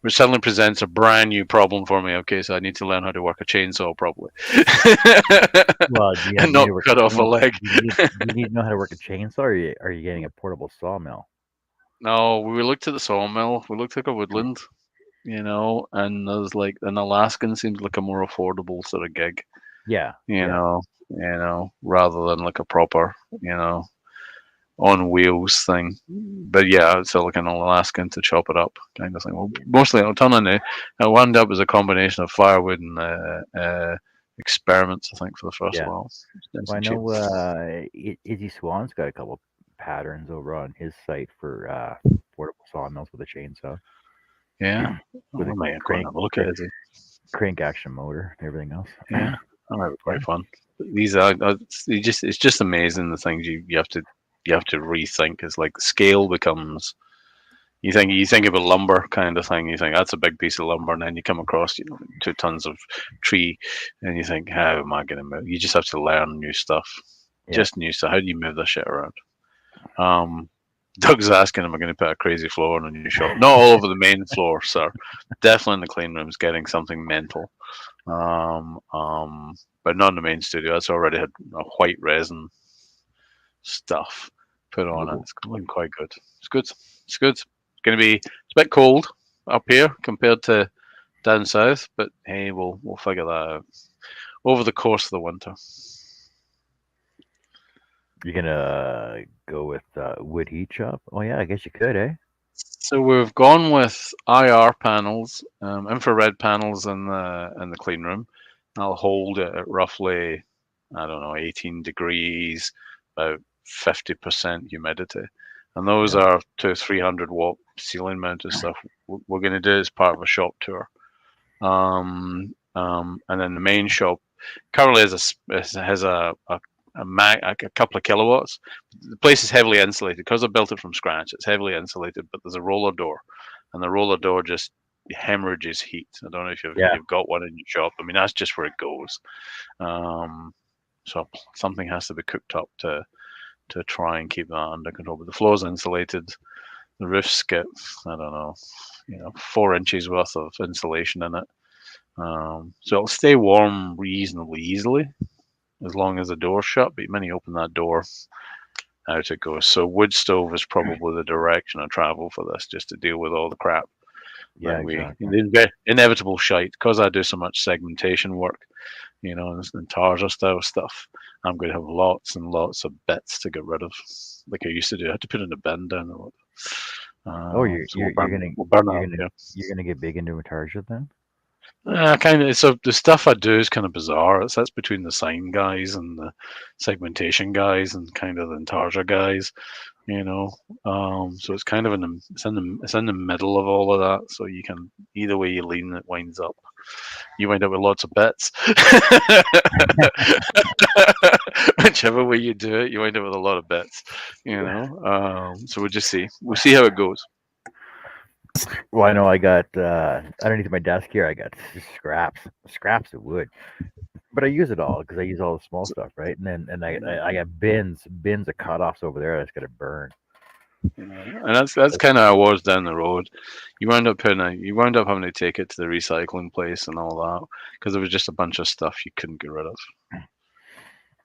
which suddenly presents a brand new problem for me. Okay, so I need to learn how to work a chainsaw properly, well, yeah, and you need not to work. cut off a leg. You need to know how to work a chainsaw. Or are you getting a portable sawmill? No, we looked at the sawmill. We looked at a woodland, and there's like an Alaskan seems like a more affordable sort of gig, Yeah, you yeah, know, rather than like a proper, on wheels thing. But yeah, it's like an Alaskan to chop it up kind of thing. Well, mostly a ton of it. It wound up as a combination of firewood and experiments, I think, for the first yeah. while. Nice Well, I and cheap. know Izzy Swan's got a couple patterns over on his site for portable sawmills with a chainsaw, Yeah. with Oh, a man, go and crank have a look at it. crank action motor and everything else. Yeah. That might be Yeah. quite fun. These are it's just amazing the things you have to rethink. It's like scale becomes you think of a lumber kind of thing. You think that's a big piece of lumber, and then you come across 2 tons of tree, and you think, how am I going to move? You just have to learn new stuff, Yeah. just new stuff. How do you move this shit around? Um, Doug's asking, am I going to put a crazy floor on a new shop? Not all over the main floor, sir. Definitely in the clean rooms, getting something mental. Um, um, but not in the main studio. That's already had a white resin stuff put on it. Ooh. It's looking quite good. It's good. It's good. It's going to be. It's a bit cold up here compared to down south, but hey, we'll figure that out over the course of the winter. You're gonna go with wood heat shop? Oh yeah, I guess you could, eh? So we've gone with IR panels, infrared panels in the clean room. I'll hold it at roughly, I don't know, 18 degrees, about 50% humidity, and those Yeah. are 300 watt ceiling mounted stuff. We're going to do it as part of a shop tour. And then the main shop currently has a couple of kilowatts. The place is heavily insulated because I built it from scratch. It's heavily insulated, but there's a roller door, and the roller door just hemorrhages heat. I don't know if Yeah. you've got one in your shop. I mean, that's just where it goes. Um, so something has to be cooked up to try and keep that under control. But the floor's insulated. The roof's got, I don't know, 4 inches worth of insulation in it. So it'll stay warm reasonably easily as long as the door's shut. But when you open that door, out it goes. So wood stove is probably the direction of travel for this, just to deal with all the crap Yeah, that exactly. the inevitable shite. Because I do so much segmentation work, and Tarja style stuff. I'm going to have lots and lots of bits to get rid of, like I used to do. I had to put in a bin down the road. Oh, So we'll burn that you're up. gonna Yeah. you're gonna get big into Intarsia then? Kind of. So the stuff I do is kind of bizarre. That's between the sign guys and the segmentation guys and kind of the Intarsia guys. You know, so it's kind of it's in the middle of all of that. So you can either way you lean, it winds up. You wind up with lots of bits. Whichever way you do it, you wind up with a lot of bits. So we'll just see. We'll see how it goes. Well, I know I got underneath my desk here. I got just scraps of wood, but I use it all because I use all the small stuff, right? And then I got bins of cutoffs over there. That's got to burn. And that's kind of how it was down the road. You wound up having to take it to the recycling place and all that because there was just a bunch of stuff you couldn't get rid of.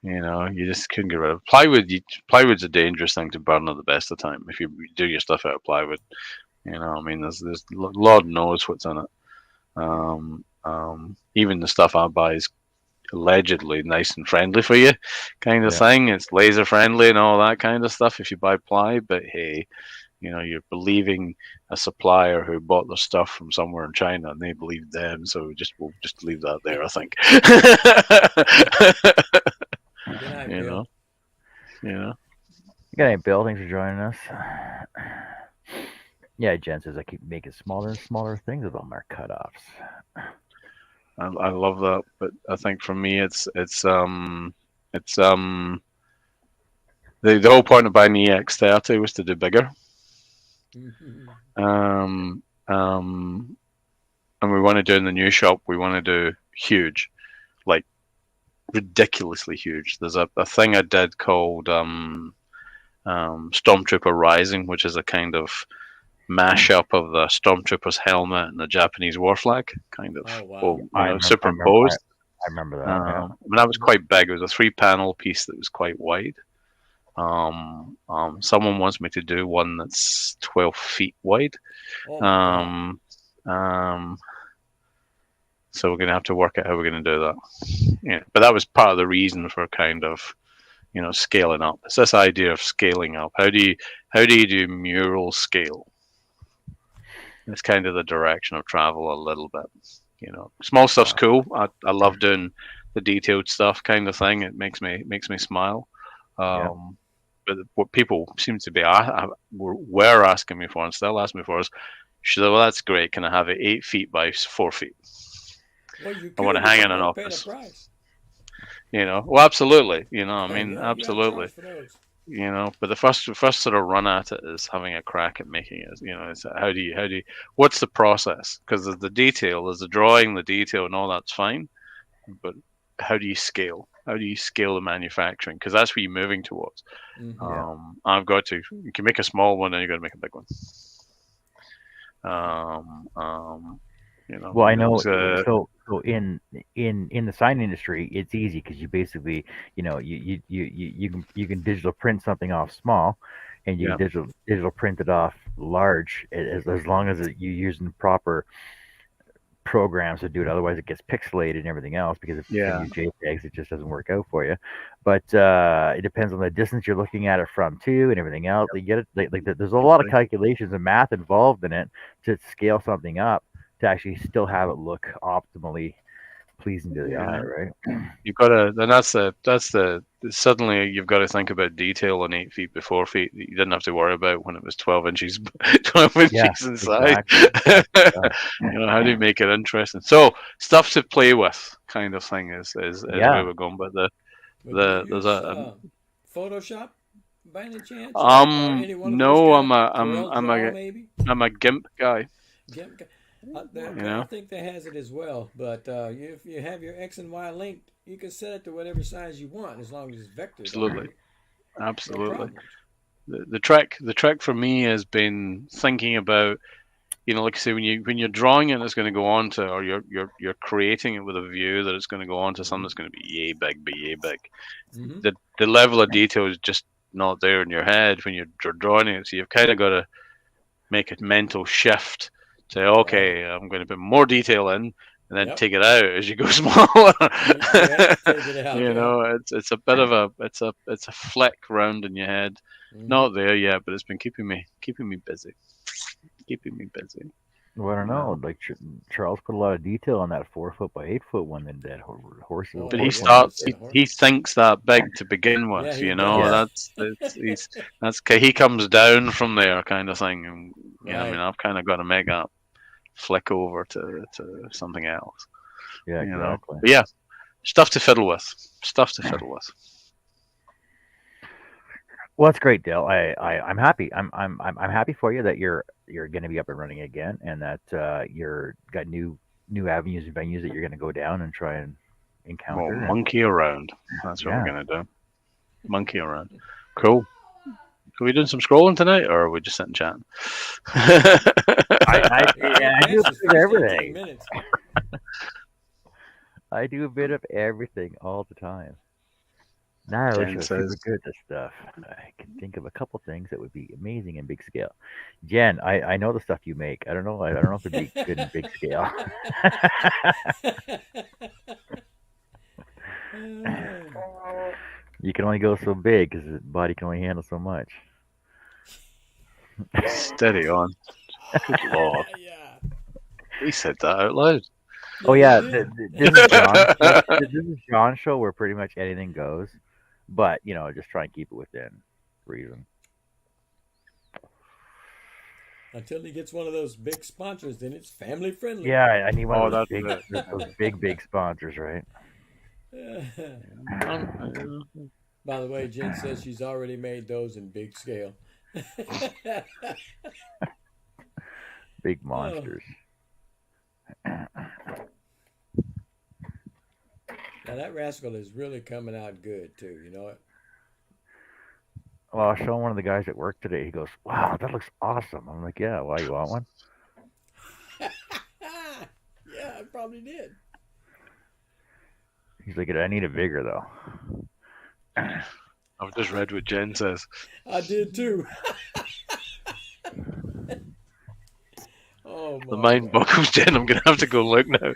You just couldn't get rid of plywood. Plywood's a dangerous thing to burn at the best of time if you do your stuff out of plywood. I mean, there's Lord knows what's in it. Even the stuff I buy is allegedly nice and friendly for you, kind of Yeah, thing. It's laser friendly and all that kind of stuff if you buy ply. But hey, you're believing a supplier who bought the stuff from somewhere in China, and they believed them. So we'll just leave that there. I think. Good night, you Bill. know, you know. you got any Bill? Thanks for joining us. Yeah, Jen says I keep making smaller and smaller things with all my cutoffs. I love that, but I think for me, it's the whole point of buying the EX30 was to do bigger. Mhm. Um, um, and we want to do in the new shop. We want to do huge, like ridiculously huge. There's a thing I did called Stormtrooper Rising, which is a kind of mashup of the Stormtrooper's helmet and the Japanese war flag, kind of, Oh wow. Yeah, I remember. superimposed. I remember that. Yeah. I mean, that was quite big. It was a 3 panel piece that was quite wide. Someone wants me to do one that's 12 feet wide. Oh my God. Um, so we're going to have to work out how we're going to do that. Yeah, but that was part of the reason for kind of, scaling up. It's this idea of scaling up. How do you do mural scale? It's kind of the direction of travel a little bit. Small stuff's cool. I love doing the detailed stuff kind of thing. It makes me smile. Yeah. But what people seem to be were asking me for and still ask me for is, well, that's great. Can I have it 8 feet by 4 feet? Well, you I want could to hang if in you an want to pay the office. price. Well, absolutely. I Yeah, mean, you got to charge absolutely. for those. But the first sort of run at it is having a crack at making it. It's what's the process? Because there's the detail, there's the drawing, the detail, and all that's fine. But how do you scale? How do you scale the manufacturing? Because that's what you're moving towards. Mm-hmm. Yeah. You can make a small one, and you got to make a big one. Um, um, Well, I it know. was, So in the sign industry, it's easy because you basically, you can digital print something off small, and you can yeah, digital print it off large as long as you're using proper programs to do it. Otherwise, it gets pixelated and everything else because if you yeah, send you JPEGs, it just doesn't work out for you. But it depends on the distance you're looking at it from too, and everything else. You get it. There's a lot of calculations and math involved in it to scale something up to actually still have it look optimally pleasing to the eye, yeah. right? You've got to, and that's the suddenly you've got to think about detail on 8 feet by 4 feet that you didn't have to worry about when it was 12 inches, 12 Yeah, inches inside. exactly, exactly. Yeah. How do you make it interesting? So stuff to play with, kind of thing, is where Yeah. we're going. But But do you there's use Photoshop by any chance, or any one of those no, kind of Corel Draw maybe? I'm a GIMP guy. Gimp, You I know, think that has it as well. But if you have your X and Y linked, you can set it to whatever size you want as long as it's vectored absolutely, already. No absolutely. problems. The trick for me has been thinking about, like I say, when you're drawing it, it's going to go on to, or you're creating it with a view that it's going to go on to something that's going to be yay big. Mm-hmm. The level of detail is just not there in your head when you're drawing it. So you've kind of got to make a mental shift. Say, Right. okay, I'm going to put more detail in, and then Yep. take it out as you go smaller. You have to take it out. Yeah. It's a bit of a flick round in your head. Mm-hmm. Not there yet, but it's been keeping me busy, keeping me busy. Well, I don't You know. know. Like Charles put a lot of detail on that 4 foot by 8 foot one that horses Oh But he horse yeah, one. starts. that's He, a horse. he thinks that big to begin Yeah, with. he Yeah. does. He comes down from there, kind of thing. And I mean, Right. I've kind of got to make that flick over to something else. Yeah, exactly. But yeah, stuff to fiddle with. Stuff to fiddle with. Well, that's great, Dale. I'm happy. I'm happy for you that you're going to be up and running again, and that you're got new avenues and venues that you're going to go down and try and Well, encounter. And monkey around. That's what we're yeah, gonna do. Monkey around. Cool. Are we doing some scrolling tonight, or are we just sitting chatting? yeah, I do a Past his bit of first 18 everything. minutes. I do a bit of everything all the time. Now I wish I Jen was super says, good at this stuff. I can think of a couple things that would be amazing in big scale. Jen, I know the stuff you make. I don't know. I don't know if it'd be good in big scale. You can only go so big because the body can only handle so much. "Steady on." Good lord, Yeah. he said that out loud. Oh Yeah, yeah, he did. this is John. This is John's show where pretty much anything goes, but just try and keep it within reason. Until he gets one of those big sponsors, then it's family friendly. Yeah, I need one Oh, of those that's big, it. those big sponsors, right? By the way, Jen says she's already made those in big scale. Big Oh, monsters. now that rascal is really coming out good too. You know it. Well, I was showing one of the guys at work today. He goes, "Wow, that looks awesome." I'm like, "Yeah, why you want one?" Yeah, I probably did. He's like, "I need it bigger though." I've just read what Jen says. I did too. Oh The my mind God. boggles, Jen. I'm gonna have to go look now.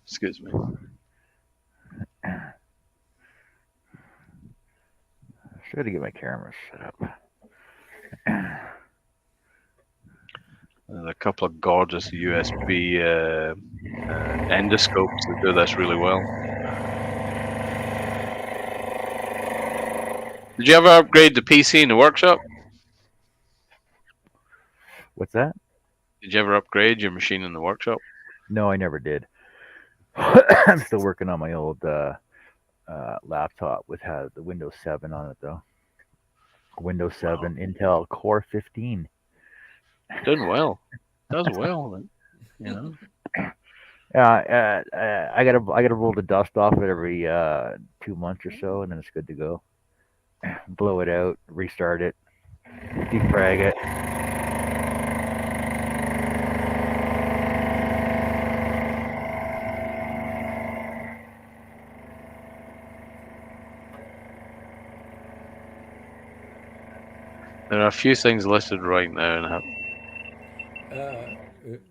Excuse me. Should to get my camera set up. There's a couple of gorgeous USB endoscopes that do this really well. Did you ever upgrade the PC in the workshop? What's that? Did you ever upgrade your machine in the workshop? No, I never did. I'm still working on my old laptop with has the Windows 7 on it though. Windows Wow, 7, Intel Core 15. doing well. Does well, then, you know. I gotta roll the dust off it every 2 months or so, and then it's good to go. Blow it out, restart it, defrag it. There are a few things listed right now, and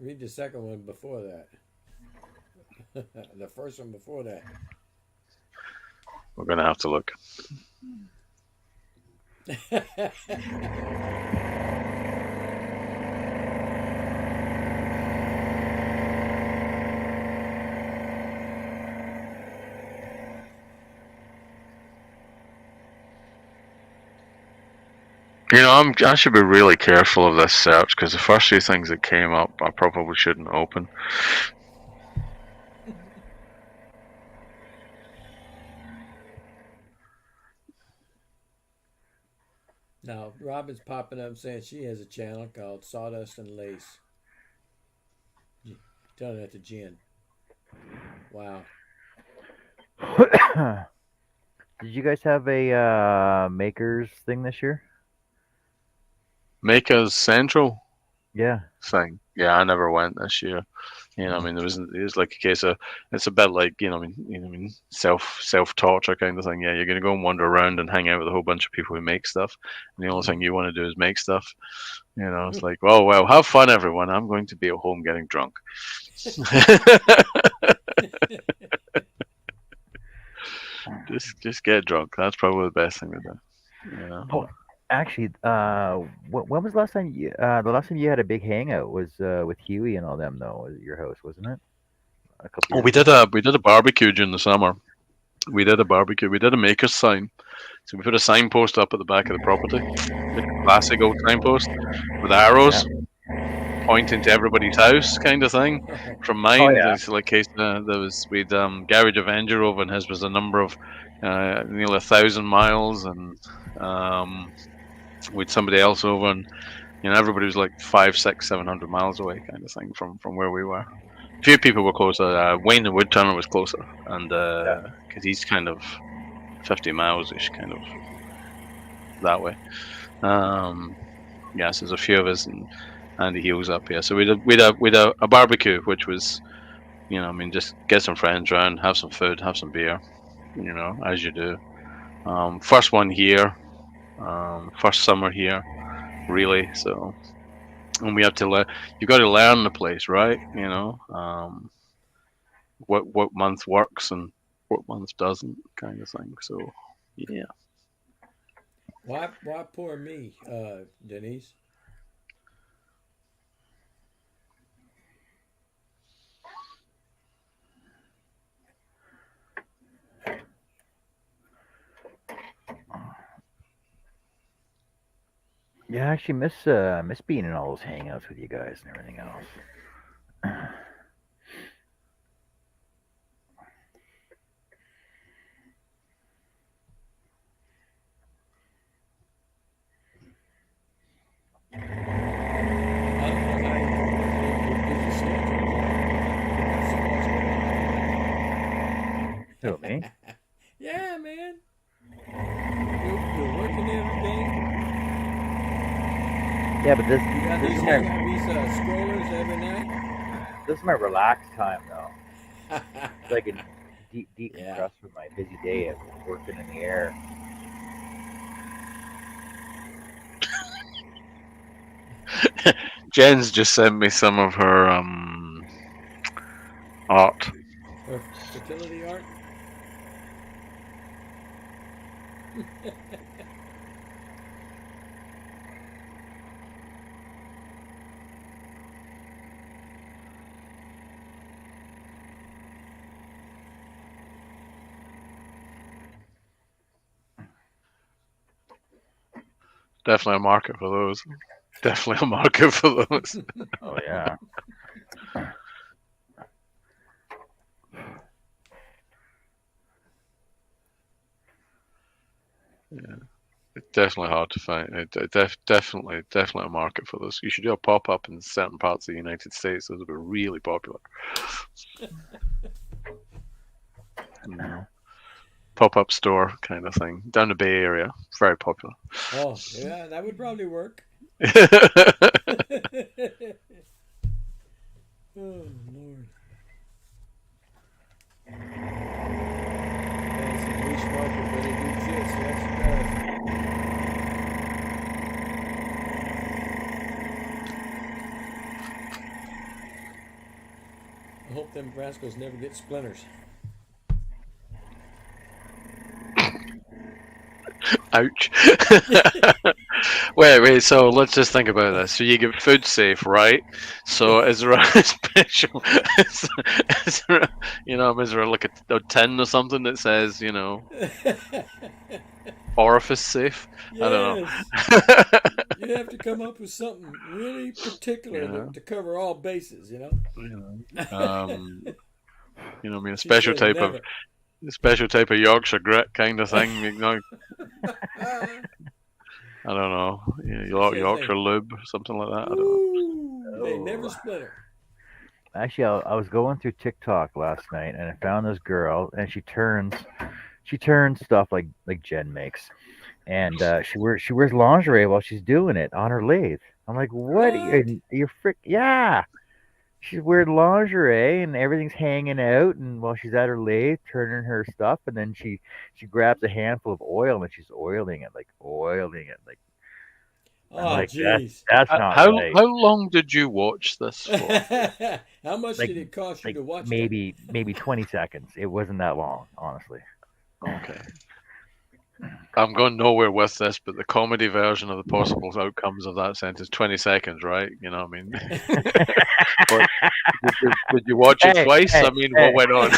Read the second one before that. The first one before that. we're gonna have to look. I should be really careful of this search because the first few things that came up, I probably shouldn't open. Now, Robin's popping up saying she has a channel called Sawdust and Lace. Tell that to Jen. Wow. Did you guys have a makers thing this year? Maker's Central Yeah. thing. Yeah, I never went this year. I mean, it was like a case of it's a bit like I mean, self torture kind of thing. Yeah, you're gonna go and wander around and hang out with a whole bunch of people who make stuff, and the only thing you want to do is make stuff. It's like, oh well, have fun, everyone. I'm going to be at home getting drunk. just get drunk. That's probably the best thing to do. Oh, actually, when was the last time you had a big hangout was with Huey and all them though? Was at your house, wasn't it? A couple Oh, years ago. we did a barbecue during the summer. We did a barbecue. We did a maker's sign. So we put a signpost up at the back of the property, like a classic old signpost with Yeah. arrows pointing to everybody's house, kind of thing. From Oh mine, yeah. there's like case there was we'd Garage Avenger over, and his was a number of nearly 1,000 miles, and we'd somebody else over, and everybody was like 5, 6, 700 miles away, kind of thing from where we were. A few people were closer. Wayne the Woodturner was closer, and Yeah. because he's kind of 50 miles ish, kind of that way. Yes, there's a few of us, and Andy Hughes up here. So we did a barbecue, which was, I mean, just get some friends around, have some food, have some beer, as you do. First one here, first summer here, really. So, and we have to learn. You got to learn the place, right? What month works and what month doesn't, kind of thing. So, yeah. Why poor me, Denise? Yeah, I actually miss being in all those hangouts with you guys and everything else. I don't know how your busy schedule, but got so much Who, going me? on. Yeah, man. You're working every day. Yeah, but this You got this these is hang my these scrollers every night. this is my relaxed time though. So I can Yeah. decompress from my busy day of working in the air. Jen's just sent me some of her art. Or fertility art. Definitely a market for those. Definitely a market for those. Oh yeah. It's definitely hard to find. Definitely a market for this. You should do a pop up in certain parts of the United States. Those would be really popular. You know, pop up store kind of thing down the Bay Area. Very popular. Oh, yeah, that would probably work. Oh, Lord. Fancy niche market, but it exists. Yes, it does. I hope them rascals never get splinters. Ouch. Wait. So let's just think about this. So you get food safe, right? So is there a special? Is there, is there like a tin or something that says, orifice safe? I don't Yes. know. You have to come up with something really particular Yeah. to cover all bases, I mean, a She special said type of never. Yorkshire grit kind of thing. I don't know. Says Yorkshire lube or something like that. I don't know. Ooh, they never Oh. splinter. Actually, I was going through TikTok last night and I found this girl, and she turns stuff like Jen makes, and she wears lingerie while she's doing it on her lathe. I'm like, what? What? You're frick? Yeah. She's wearing lingerie and everything's hanging out, and while she's at her lathe turning her stuff, and then she grabs a handful of oil and she's oiling it like. I'm Oh, like, that's jeez. that's not How right. how long did you watch this for? How much Like did it cost you like to watch that? maybe 20 seconds. It wasn't that long, honestly. Okay. I'm going nowhere with this, but the comedy version of the possible outcomes of that sentence, 20 seconds, right? You know what I mean? But did you watch it Hey, twice? hey, I mean, what hey. went on?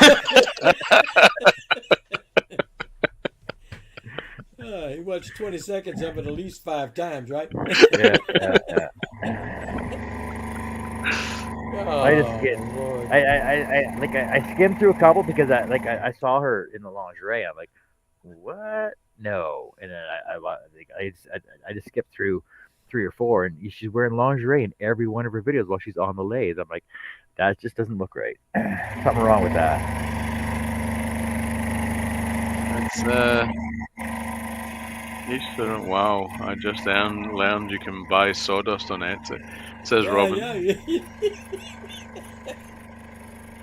He watched 20 seconds of it at least 5 times, right? Yeah, yeah. I just Oh, get Lord. I skimmed through a couple because I saw her in the lingerie. I'm like, what? No, and then I just skipped through 3 or 4, and she's wearing lingerie in every one of her videos while she's on the lathe. I'm like, that just doesn't look right. Something wrong with that. It's each their own. Wow, I just learned you can buy sawdust on Etsy. Says Yeah, Robin. yeah.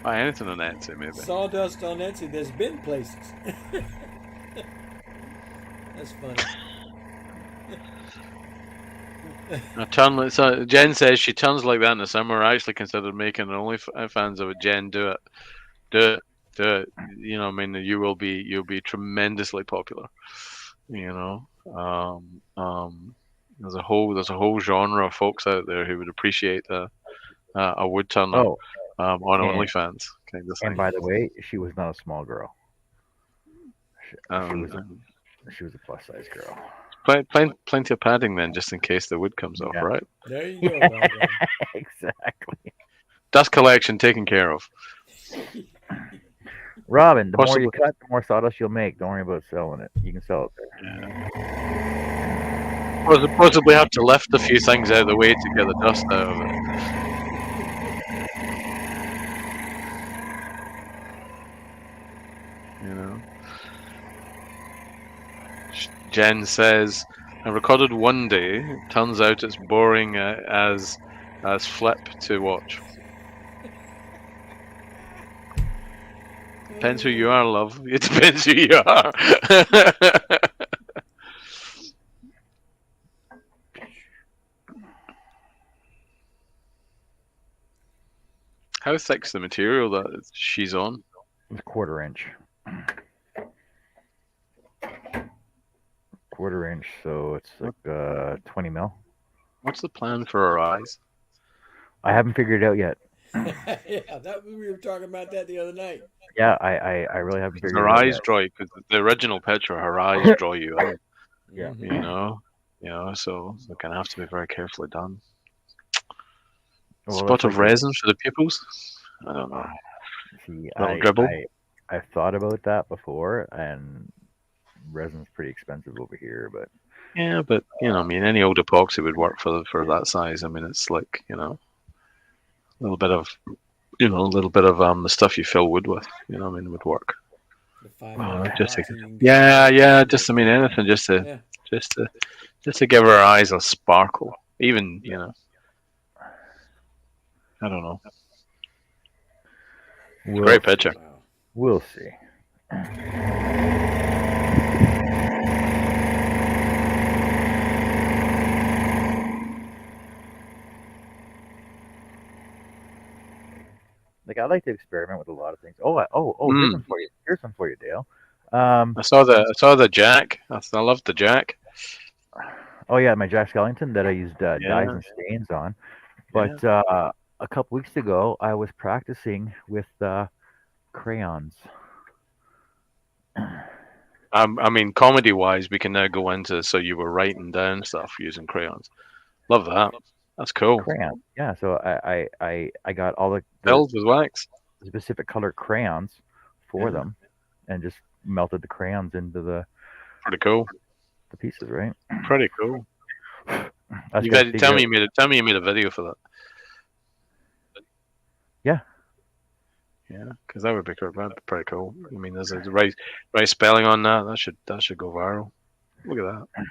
Buy anything on Etsy, maybe. Sawdust on Etsy. There's been places. That's funny. So Jen says she turns like that in the summer. I actually considered making an OnlyFans of it. Jen, do it, do it, do it. I mean, you'll be tremendously popular. You know, there's a whole genre of folks out there who would appreciate a wood turner Oh, on and OnlyFans kind of and thing. by the way, she was not a small girl. She Um, was she was a plus size girl. plenty of padding then, just in case the wood comes off, Yeah, right? There you go, doggone. exactly. Dust collection taken care of. Robin, the more you Possibly. cut, the more sawdust you'll make. Don't worry about selling it. You can sell it there. Possibly have to lift a few things out of the way to get the dust out of it. You know. Jen says, "I recorded one day. Turns out it's boring as flip to watch. Depends who you are, love. It depends who you are." How thick's the material that she's on? It's 1/4 inch. 1/4 inch, so it's like 20 mil. What's the plan for her eyes? I haven't figured it out yet. Yeah, we were talking about that the other night. Yeah, I really haven't figured Her it out eyes yet. draw you because the original picture, her eyes draw you in. Yeah. Mm-hmm. So they're gonna have to be very carefully done. Well, Spot that's of like a, resin for the pupils? I don't know. see, Little dribble. I've thought about that before, and resin's pretty expensive over here, but Yeah, but I mean, any old epoxy would work for that size. I mean, it's like a little bit of a little bit of the stuff you fill wood with. I mean, would work. The five well, gallon Just to, epoxy you can get yeah, at yeah. Home Just I mean, Depot. anything Yeah. just to just to give our eyes a sparkle. Even I don't know. It's a we'll great see. picture. Wow. We'll see. Like I like to experiment with a lot of things. Oh, here's one Mm. for you. Here's one for you, Dale. Um, I saw the Jack. I loved the Jack. oh yeah, my Jack Skellington that I used dyes Yeah, and stains on. yeah. But a couple weeks ago, I was practicing with crayons. I mean, comedy wise, we can now go into so you were writing down stuff using crayons. Love that. That's cool. Crayons. Yeah, so I got all the Filled with wax. specific color crayons for Yeah, them, and just melted the crayons into pretty cool. the pieces. Right. Pretty cool. I just You got to got tell figure me out. you made a tell me you made a video for that. Yeah. Yeah, because that would be cool. That'd be pretty cool. I mean, there's a right spelling on that. That should go viral. Look at that.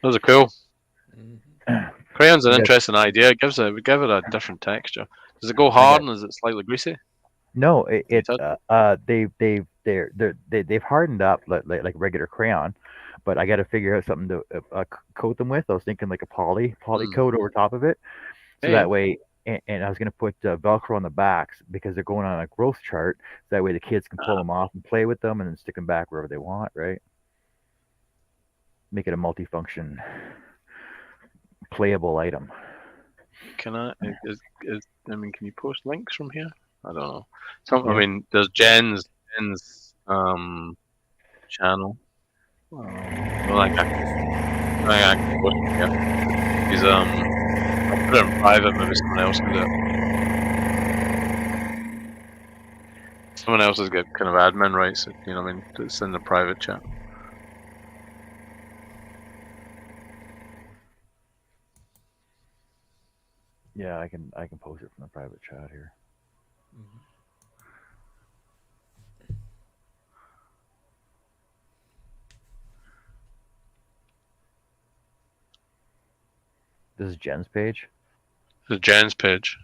Those are cool. Hmm. Crayon's an You got. interesting idea. Give it a different texture. Does it go I hard got. and is it slightly greasy? No, Can you touch it? they've hardened up like regular crayon, but I got to figure out something to coat them with. I was thinking like a poly Mm. coat over top of it, so Yeah, that way. And I was gonna put Velcro on the backs because they're going on a growth chart. So that way the kids can pull yeah. them off and play with them, and then stick them back wherever they want. Right? Make it a multifunction, playable item. Can I? I mean, can you post links from here? I don't know. Some. I Yeah. mean, there's Jen's channel. Well, I can post it here. He's I'll put it in private. Maybe someone else can do it. Someone else has got kind of admin rights. What I mean, it's in the private chat. Yeah, I can post it from the private chat here. Hmm. This is Jen's page. The Jen's page.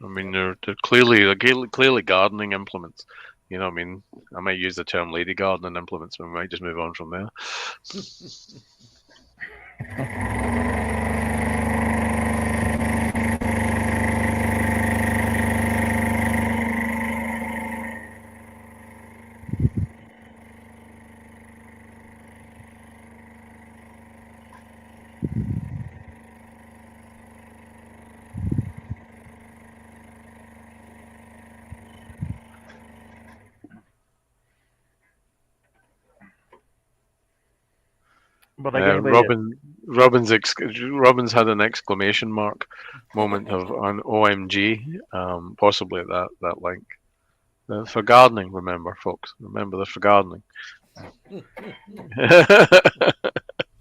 I mean, they're clearly gardening implements. I mean, I might use the term lady gardening implements, but we might just move on from there. But like anybody that Robin's had an exclamation mark moment of an OMG, possibly at that link. For gardening, remember, folks. Remember, they're for gardening.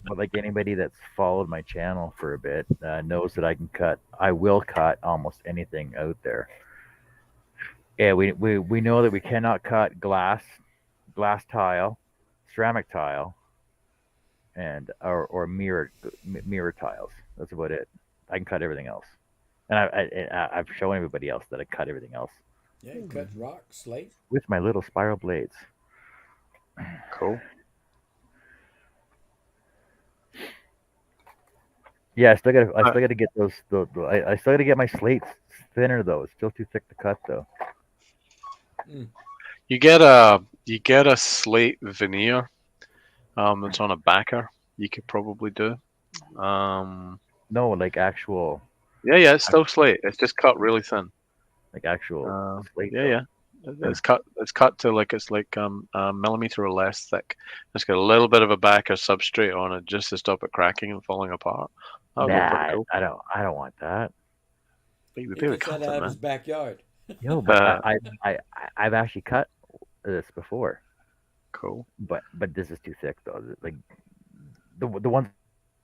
But like anybody that's followed my channel for a bit knows that I will cut almost anything out there. Yeah, we know that we cannot cut glass tile, ceramic tile, and or mirror tiles. That's about it. I can cut everything else, and I've shown everybody else that I cut everything else Yeah, you cut rock, slate. with my little spiral blades. Cool. Yeah, I still gotta get I still gotta get my slates thinner though. It's still too thick to cut though. Mm. You get a slate veneer that's on a backer. You could probably do. Um, No, like actual yeah, it's still slate. It's just cut really thin. like actual slate Yeah, though. yeah. It's cut to like a millimeter or less thick. It's got a little bit of a backer substrate on it just to stop it cracking and falling apart. That'll Nah, go pretty cool. I don't want that. But He they would gets cut that out it, of his man. backyard. Yo, but Uh, I've actually cut this before. Cool. but this is too thick though. Like the ones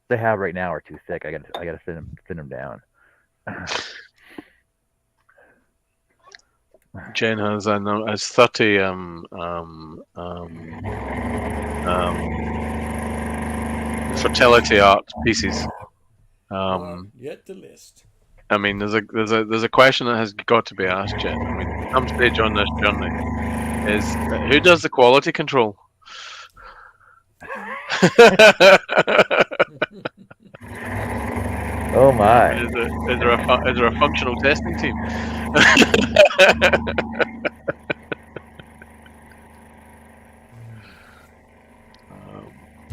I have right now are too thick. I gotta thin them down. Jen has I know has 30 fertility art pieces. Well, yet the list. I mean, there's a question that has got to be asked, Jen. I mean, at some stage on this journey is who does the quality control? Oh my! Is there a functional testing team?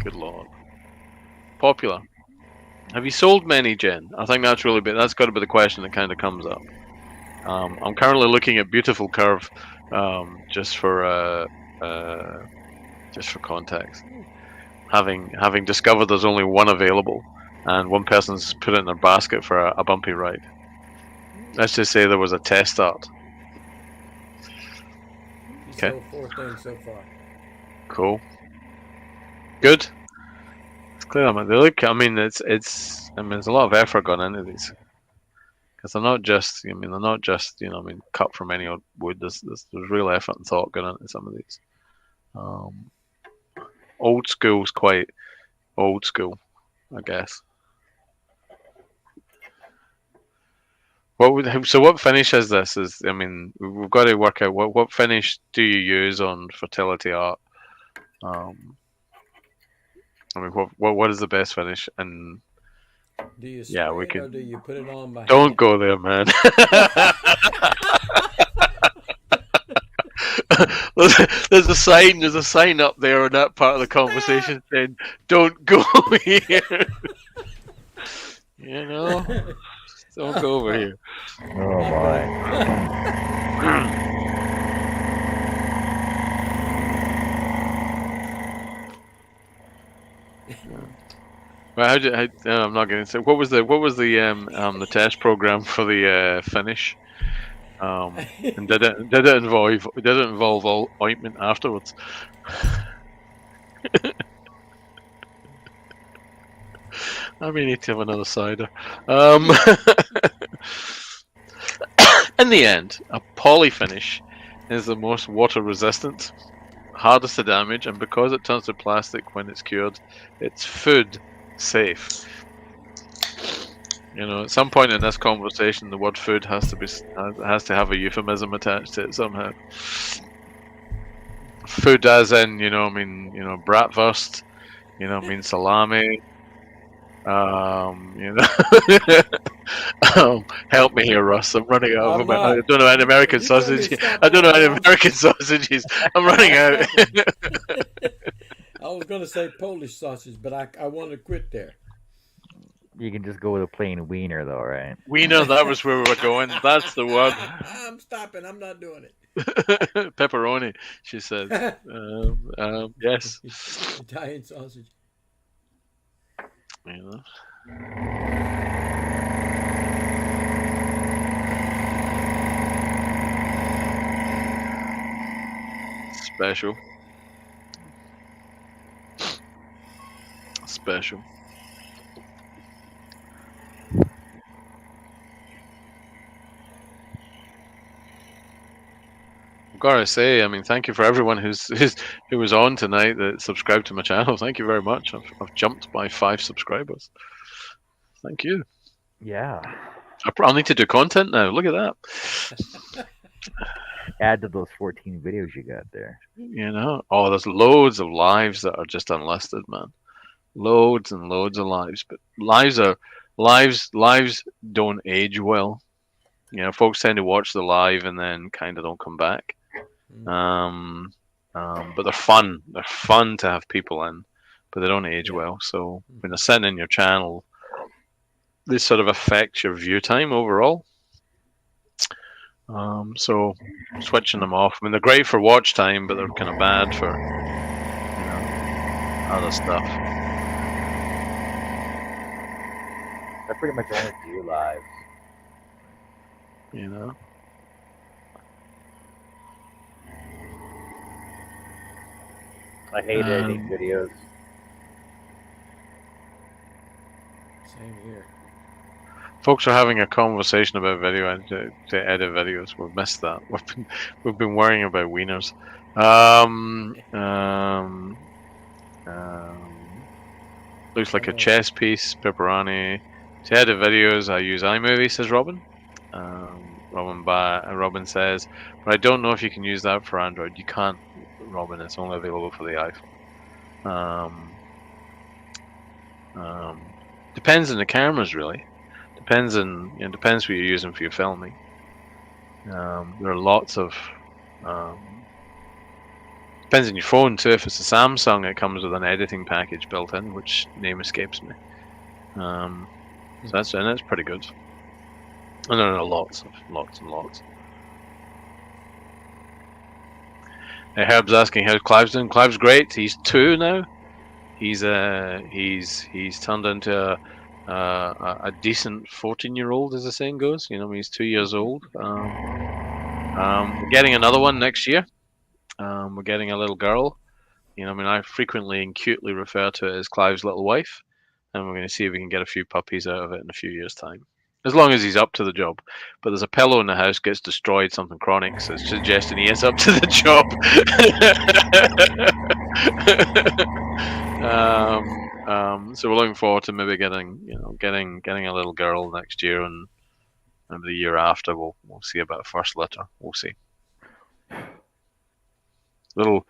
Good lord. Popular. Have you sold many, Jen? I think that's that's got to be the question that kind of comes up. I'm currently looking at Beautiful Curve, just for context. Having discovered there's only one available, and one person's put it in their basket for a bumpy ride. Let's just say there was a test start. Okay. So 4 things so far. Cool. Good. It's clear. I mean, they look. I mean, it's. I mean, there's a lot of effort gone into these because they're not just. I mean, they're not just. Cut from any old wood. There's real effort and thought gone into some of these. Old school's quite old school, I guess. What finish is this? I mean, we've got to work out what finish do you use on fertility art. I mean, what is the best finish? And do you spray we it could. or do you put it on by Don't hand? go there, man. There's a sign. There's a sign up there in that part of the conversation saying, "Don't go here." Don't go over here. Oh my! Well, I'm not going to say what was the test program for the finish, and did it involve all ointment afterwards? I may need to have another cider. In the end, a poly finish is the most water resistant, hardest to damage, and because it turns to plastic when it's cured, it's food safe. At some point in this conversation, the word "food" has to have a euphemism attached to it somehow. Food, as in, bratwurst, salami. Help me here, Russ. I'm running out of. I don't know any American sausage. I don't know any American sausages. I'm running out. I was going to say Polish sausage, but I want to quit there. You can just go with a plain wiener, though, right? Wiener, that was where we were going. That's the word. I'm stopping. I'm not doing it. Pepperoni, she says. Yes. Italian sausage. Special. I've got to say, I mean, thank you for everyone who was on tonight that subscribed to my channel. Thank you very much. I've jumped by 5 subscribers. Thank you. Yeah. I'll need to do content now. Look at that. Add to those 14 videos you got there. There's loads of lives that are just unlisted, man. Loads and loads of lives, but lives don't age well. Folks tend to watch the live and then kind of don't come back. But they're fun. They're fun to have people in, but they don't age well. So when they're sitting in your channel, this sort of affects your view time overall. So switching them off. I mean, they're great for watch time, but they're kind of bad for other stuff. I pretty much only do lives. I hate editing Um, videos. Same here. Folks are having a conversation about video and to edit videos. We've missed that. We've been worrying about wieners. Um, um, looks I like a know. chess piece. Pepperoni. To edit videos, I use iMovie. Says Robin. Robin says, but I don't know if you can use that for Android. You can't, Robin. It's only available for the iPhone. Depends on the cameras, really. Depends what you're using for your filming. There are lots of depends on your phone too. If it's a Samsung, it comes with an editing package built in, which name escapes me. So that's pretty good. And there are lots and lots. Herb's asking how Clive's doing. Clive's great. He's 2 now. He's turned into a decent 14-year-old, as the saying goes. He's 2 years old. We're getting another one next year. We're getting a little girl. I frequently and cutely refer to it as Clive's little wife, and we're going to see if we can get a few puppies out of it in a few years' time. As long as he's up to the job. But there's a pillow in the house, gets destroyed, something chronic, so it's suggesting he is up to the job. So we're looking forward to maybe getting a little girl next year, and maybe the year after we'll see about a first litter. We'll see. Little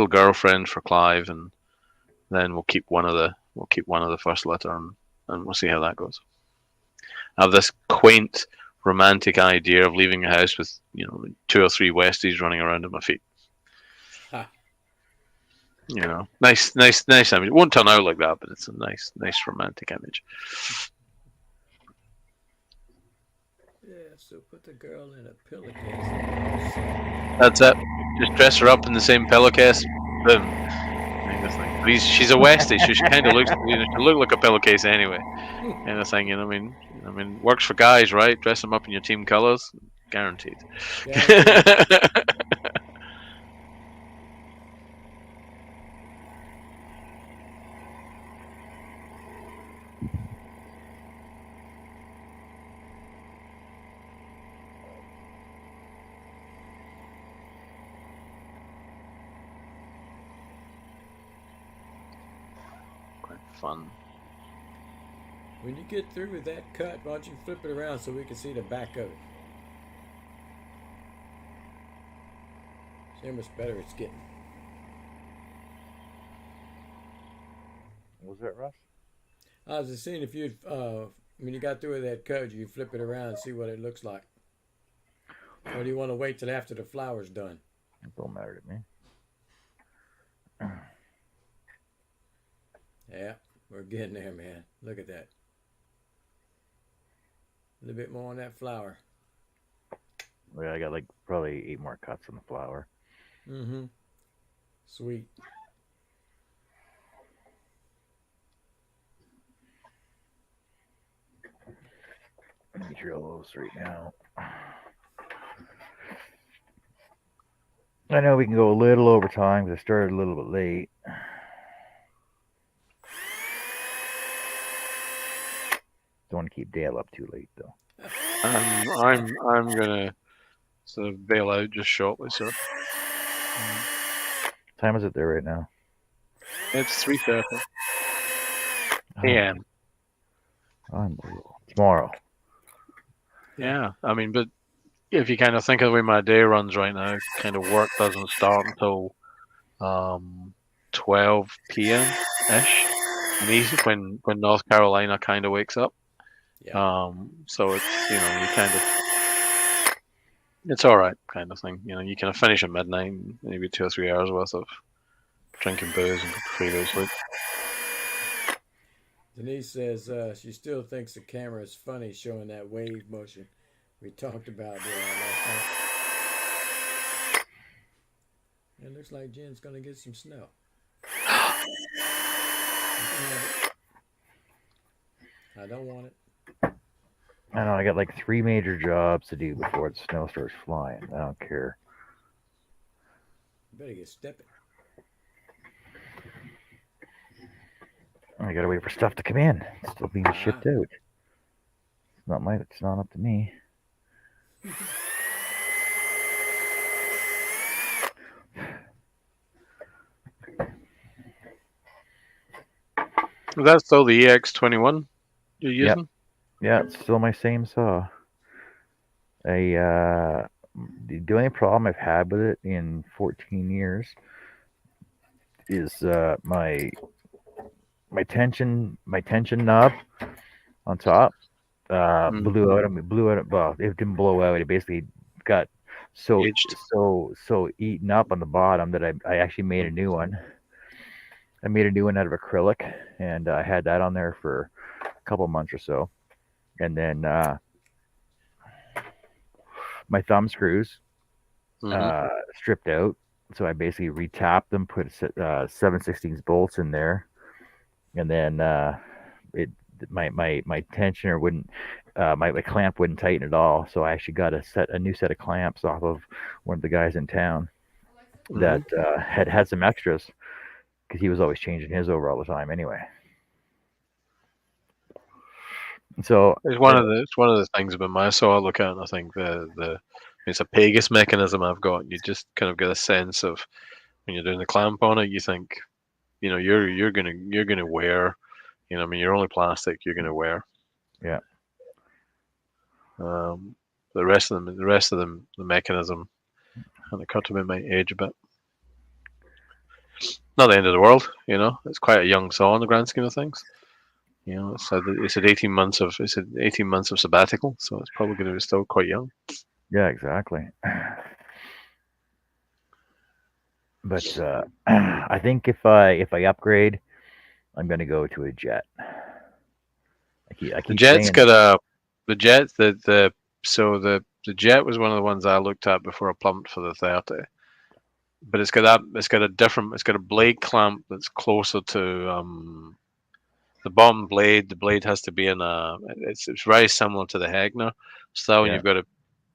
girlfriend for Clive, and then we'll keep one of the first litter, and we'll see how that goes. I have this quaint, romantic idea of leaving a house with 2 or 3 Westies running around at my feet. Ha. Nice image. It won't turn out like that, but it's a nice romantic image. Yeah, so put the girl in a pillowcase. That's it. Just dress her up in the same pillowcase. Boom. But she's a Westie, so she kind of looks. She look like a pillowcase anyway. Kind of thing. I mean, works for guys, right? Dress them up in your team colors, guaranteed. Quite fun. When you get through with that cut, why don't you flip it around so we can see the back of it? See how much better it's getting. What was that, Russ? I was just seeing if you'd, when you got through with that cut, you flip it around and see what it looks like. Or do you want to wait till after the flower's done? It don't matter to me. Yeah, we're getting there, man. Look at that. A little bit more on that flower. Well, I got like probably 8 more cuts on the flower. Mm-hmm. Sweet. Let me drill those right now. I know we can go a little over time because I started a little bit late. Don't want to keep Dale up too late though. I'm gonna sort of bail out just shortly, sir. What time is it there right now? It's 3:30 a.m. Unbelievable. Tomorrow. Yeah, but if you kind of think of the way my day runs right now, kind of work doesn't start until 12 p.m. ish, when North Carolina kind of wakes up. Yeah. So it's you kind of it's all right kind of thing. You kind of finish at midnight, maybe 2 or 3 hours worth of drinking booze and 3 days sleep. Denise says she still thinks the camera is funny showing that wave motion we talked about last night. It looks like Jen's going to get some snow. I don't want it. I know I got like 3 major jobs to do before the snow starts flying. I don't care. You better get stepping. I gotta wait for stuff to come in. It's still being Ah. shipped out. It's not up to me. Is that still the EX21 you're Yep. using? Yeah, it's still my same saw. I the only problem I've had with it in 14 years is my tension knob on top Mm. blew out. I mean, blew out. Well, it didn't blow out. It basically got so Aged. so eaten up on the bottom that I actually made a new one. I made a new one out of acrylic, and I had that on there for a couple months or so, and then my thumb screws Mm-hmm. stripped out. So I basically retapped them, put 7/16 bolts in there, and then it my tensioner wouldn't my clamp wouldn't tighten at all. So I actually got a new set of clamps off of one of the guys in town Mm-hmm. that had some extras because he was always changing his over all the time anyway. So It's one of the things about my saw I look at, and I think the it's a Pegasus mechanism I've got. You just kind of get a sense of when you're doing the clamp on it. You think, you're gonna wear. I mean, you're only plastic. You're gonna wear. yeah, Um, the rest of them, the mechanism, and it cut to me my age a bit. Not the end of the world. It's quite a young saw in the grand scheme of things. It's at 18 months of sabbatical, so it's probably going to be still quite young. yeah, exactly. But I think if I upgrade, I'm gonna go to a jet. I The keep Jet's saying got a the Jet the Jet was one of the ones I looked at before I plumped for the 30. But it's got a blade clamp that's closer to the bottom blade. The blade has to be in a it's very similar to the Hegner style, and yeah. you've got to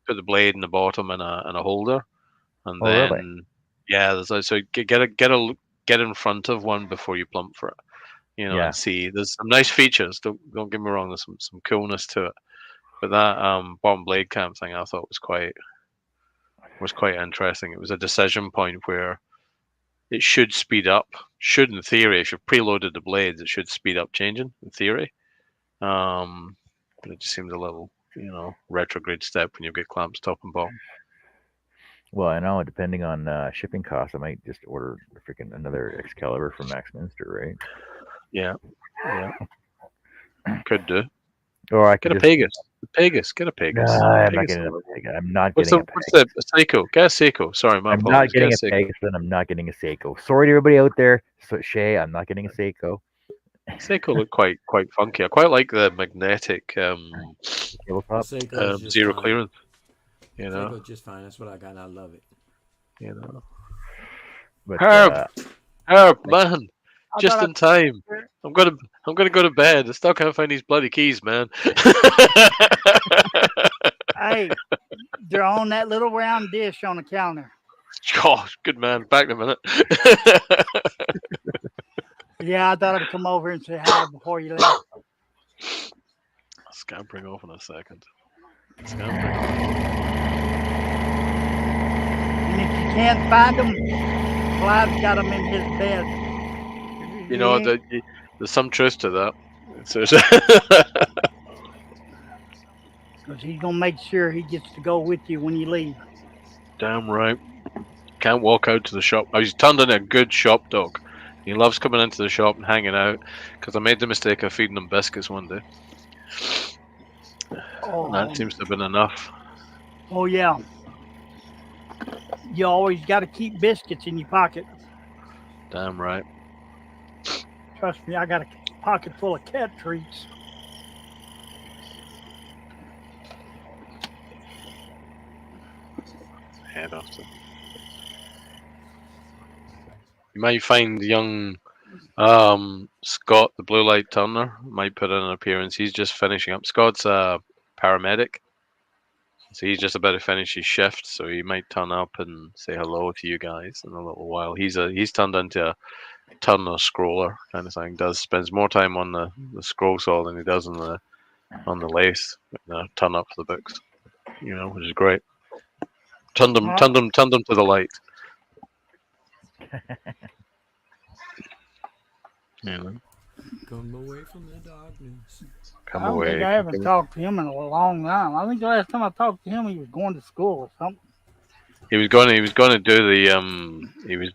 put the blade in the bottom in a holder, and Oh really? then yeah, so get in front of one before you plump for it. Yeah. And see. There's some nice features. Don't get me wrong. There's some coolness to it. But that bottom blade camp thing I thought was quite interesting. It was a decision point where it should speed up. Should in theory, if you've preloaded the blades, it should speed up changing in theory. But it just seems a little, retrograde step when you get clamps top and bottom. Well, I know depending on shipping costs, I might just order freaking another Excalibur from Max Minster, right? Yeah, yeah, could do. Or I Get could a just Pegasus. Pegasus. Get a no, Pegasus. I'm not Pegasus. getting a Peg. I'm not What's getting the a what's Peg. the a Seiko? Get a Seiko. Sorry, my I'm not apologies. Get a getting a Seiko. Pegasus and I'm not getting a Seiko. Sorry to everybody out there. So Shay, I'm not getting a Seiko. Seiko look quite funky. I quite like the magnetic The Tabletop. Seiko is just zero fine. clearance. You know, Seiko's just fine. That's what I got, and I love it. you know. But Herb, Herb, like, man, I just thought in time. I'm gonna go to bed. I still can't find these bloody keys, man. hey, they're on that little round dish on the counter. Gosh, good man. Back in a minute. Yeah, I thought I'd come over and say hi before you left. Scampering off in a second. Scampering. And if you can't find them, Clive's got them in his bed. You know, He- there's some truth to that. Because he's going to make sure he gets to go with you when you leave. Damn right. Can't walk out to the shop. He's turned into a good shop dog. He loves coming into the shop and hanging out because I made the mistake of feeding him biscuits one day. And that seems to have been enough. Oh, yeah. You always got to keep biscuits in your pocket. Damn right. Trust me, I got a pocket full of cat treats. Head off to. You might find young Scott, the blue light turner, might put in an appearance. He's just finishing up. Scott's a paramedic, so he's just about to finish his shift. So he might turn up and say hello to you guys in a little while. He's turned into turn a scroller kind of thing. Spends more time on the scroll saw than he does on the lathe, turn up for the books. Which is great. Turn them to the light. Come away from the darkness. Come I don't away. think I haven't talked to him in a long time. I think the last time I talked to him, he was going to school or something. He was going to do the he was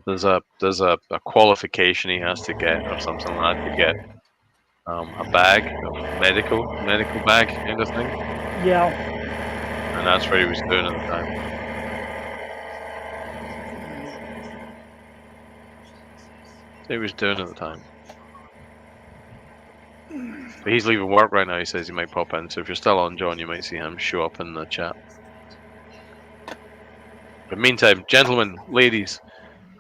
there's a qualification he has to get or something like that to get a bag, a medical bag kind of thing, Yeah. and that's what he was doing at the time. He was doing at the time. But he's leaving work right now. He says he might pop in. So if you're still on, John, you might see him show up in the chat. But meantime, gentlemen, ladies,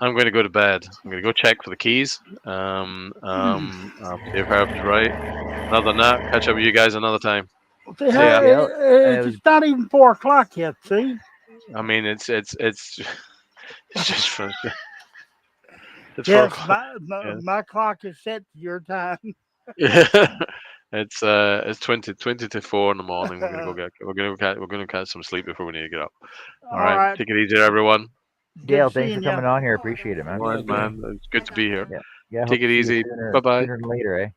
I'm going to go to bed. I'm going to go check for the keys. See if Herb's right. Other than that, catch up with you guys another time. See, it's not even 4 o'clock yet. See? I mean, it's just for. Yes, my clock is set to your time. Yeah, it's 20 to 4 in the morning. We're gonna catch some sleep before we need to get up. All right. Take it easy, everyone. Dale, thanks for coming on here. Appreciate it, man. All right, man. It's good to be here. Yeah. Take it easy. Bye bye. Sooner than later, eh?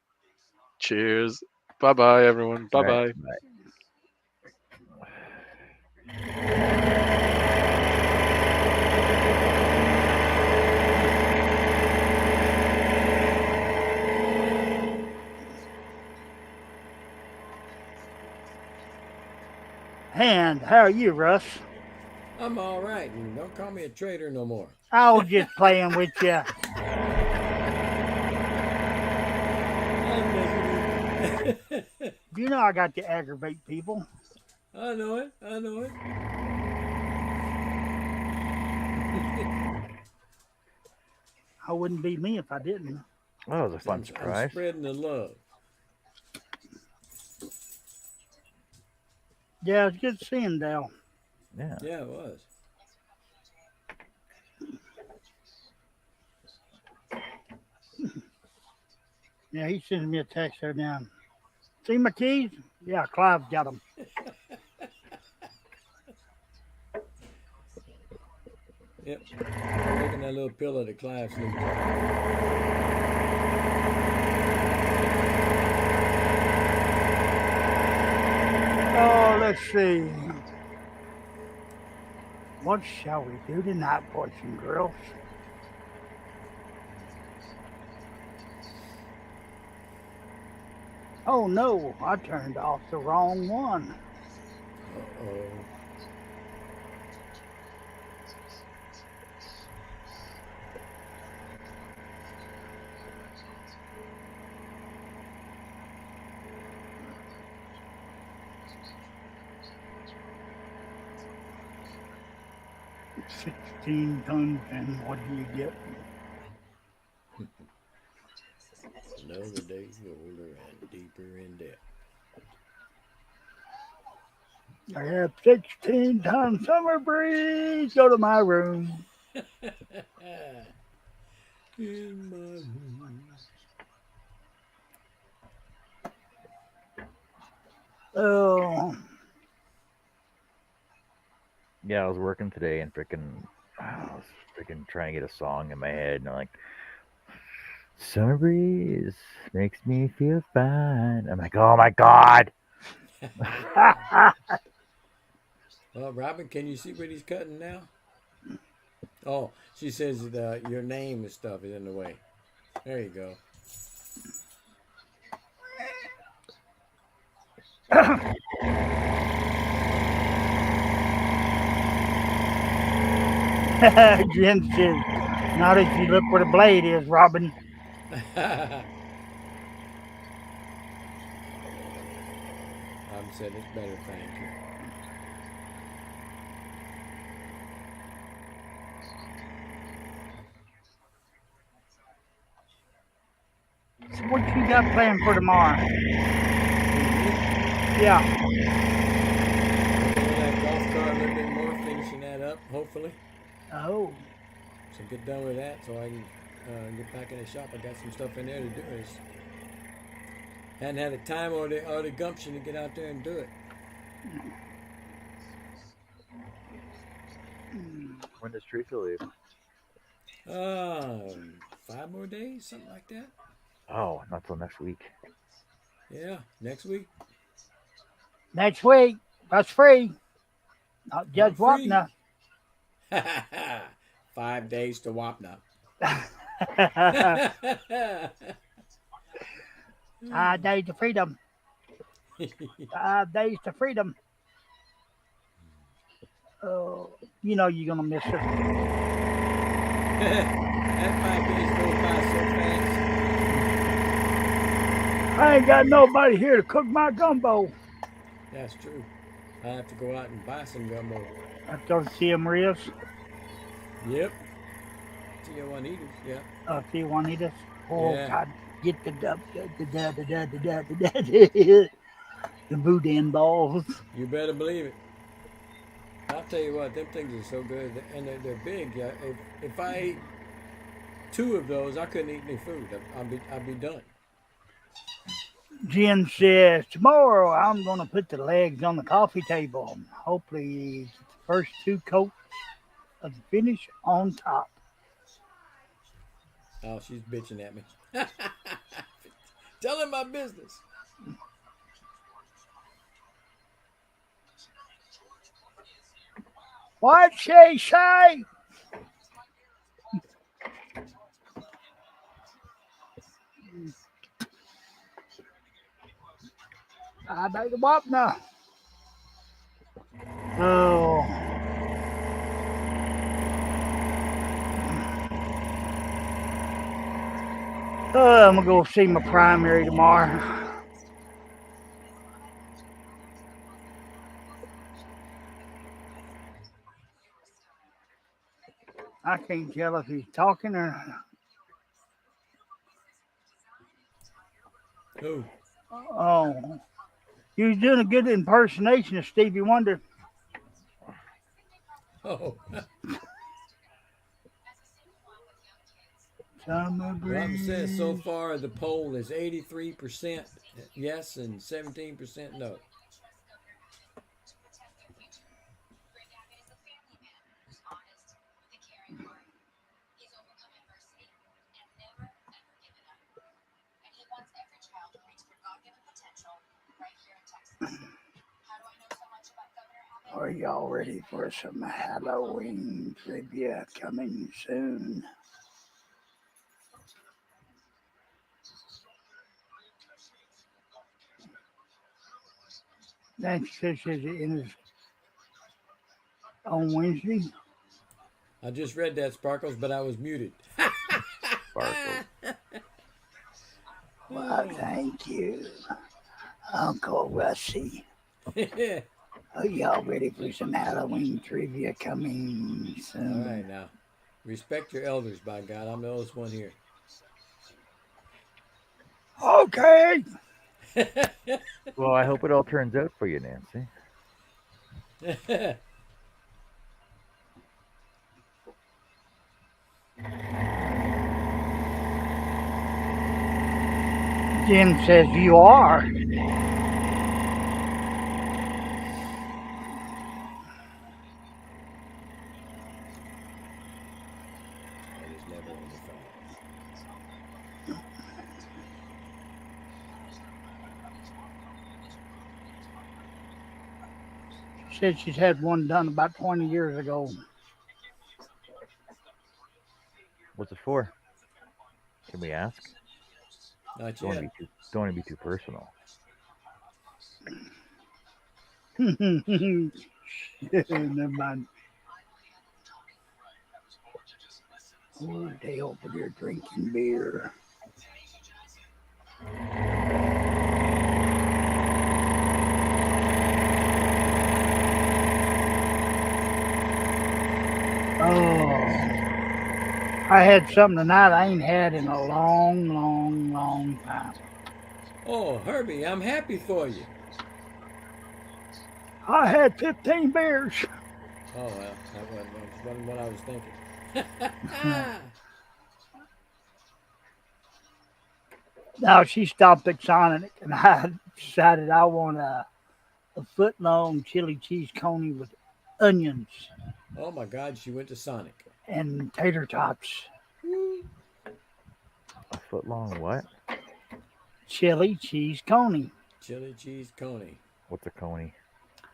Cheers. Bye bye, everyone. Bye bye. Right, bye. And how are you, Russ? I'm all right, and don't call me a traitor no more. I was just playing with you. You know I got to aggravate people. I know it. I wouldn't be me if I didn't. Oh, that was a fun surprise. I'm spreading the love. Yeah, it's good seeing Dale. Yeah. Yeah, it was. Yeah, he sends me a text there now. See my keys? Yeah, Clive's got them. Yep. Taking that little pillow that Clive sleeps on. Oh, let's see. What shall we do tonight, boys and girls? Oh no, I turned off the wrong one. Uh-oh. $16 and what do you get? Another day older and deeper in debt. I have 16-ton summer breeze. Go to my room. In my room. Oh. Yeah, I was working today and I was freaking trying to get a song in my head, and I'm like, summer breeze makes me feel fine. I'm like, oh my god. Well, Robin, can you see what he's cutting now? Oh, she says that your name and stuff is in the way. There you go. Jen says, not if you look where the blade is, Robin. Robin said it's better, thank you. So what you got planned for tomorrow? Yeah. That golf car a little bit more, finishing that up, hopefully. Oh. So get done with that so I can get back in the shop. I got some stuff in there to do. It's, hadn't had the time or the gumption to get out there and do it. When does Teresa leave? 5 more days, something like that. Oh, not till next week. Yeah, next week. Next week, that's free. Not Judge Not free. Wapner. 5 days to Wapna. 5 days to freedom. 5 days to freedom. Oh, you know you're gonna miss her. That 5 days goes by so fast. I ain't got nobody here to cook my gumbo. That's true. I have to go out and buy some gumbo. I go to see Maria's. Yep. Tia Juanita's, yeah. See Juanita's. Oh Yeah. God, get the boudin balls. You better believe it. I'll tell you what, them things are so good, and they're big. Yeah, if I ate 2 of those, I couldn't eat any food. I'd be done. Jen says, tomorrow I'm going to put the legs on the coffee table. Hopefully, the first 2 coats of the finish on top. Oh, she's bitching at me. Telling my business. What she say? I made them up now. Oh. I'm going to go see my primary tomorrow. I can't tell if he's talking or... Who? Oh. You was doing a good impersonation of Stevie Wonder. Oh. Summer Robin breeze. says so far the poll is 83% yes and 17% no. Are y'all ready for some Halloween trivia coming soon? Nancy says it on Wednesday. I just read that, Sparkles, but I was muted. Sparkles. Well, thank you, Uncle Russie. Are y'all ready for some Halloween trivia coming soon? All right, now. Respect your elders, by God. I'm the oldest one here. Okay. Well, I hope it all turns out for you, Nancy. Jim says you are. That is never on the phone. She said she's had one done about 20 years ago. What's it for? Can we ask? Not Don't yet. want to be too personal. Never mind. Oh, they over there drinking beer. Oh, I had something tonight I ain't had in a long time. Oh, Herbie, I'm happy for you. I had 15 beers. Oh, well, that wasn't what I was thinking. Now she stopped at Sonic, and I decided I want a foot long chili cheese coney with onions Oh my God, she went to Sonic. and tater tots. Woo. A foot long what? Chili cheese coney. Chili cheese coney. What's a coney?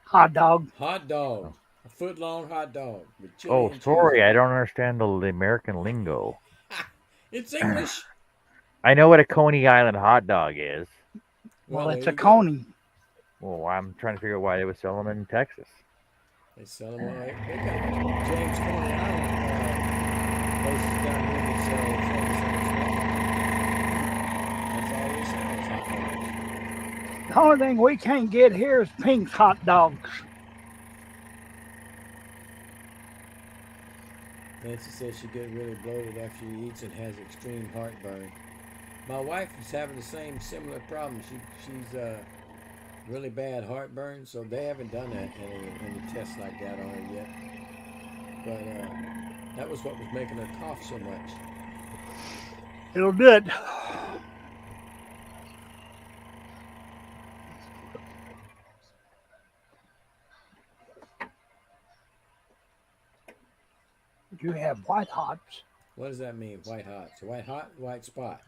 Hot dog. Hot dog. A foot long hot dog with chili Oh, and cheese sorry, on I it. don't understand the American lingo. It's English. I know what a Coney Island hot dog is. Well, Well, there it's a you go. coney. Well, I'm trying to figure out why they would sell them in Texas. They sell them on. They got James Coney Island places down here that sell that's all they sell is hot dogs. The only thing we can't get here is Pink's hot dogs. Nancy says she gets really bloated after she eats and has extreme heartburn. My wife is having the same similar problem. She's really bad heartburn, so they haven't done that any tests like that on her yet. But that was what was making her cough so much. It'll do it. You have white hots. What does that mean? White hot. So white hot, white spot.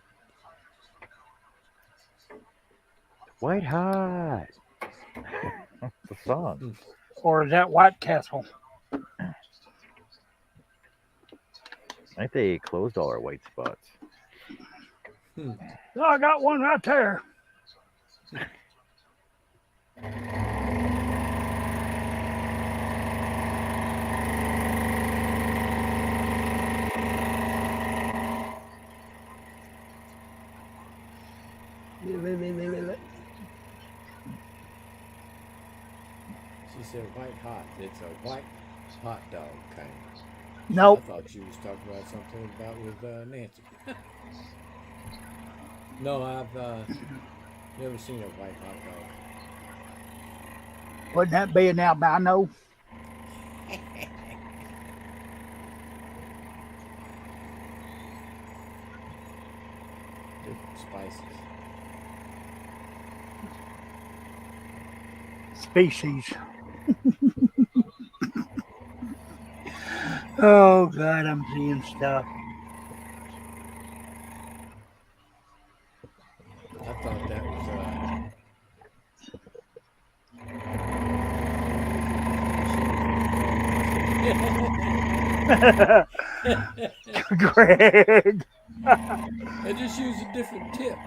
White hot. The song. Or is that White Castle? I think they closed all our white spots. Oh, I got one right there. She said white hot. It's a white hot dog kind. Nope. I thought she was talking about something about with Nancy. No, I've never seen a white hot dog. Wouldn't that be an albino? Different spices. Species. Oh, God, I'm seeing stuff. I thought that was Greg. They just use a different tip.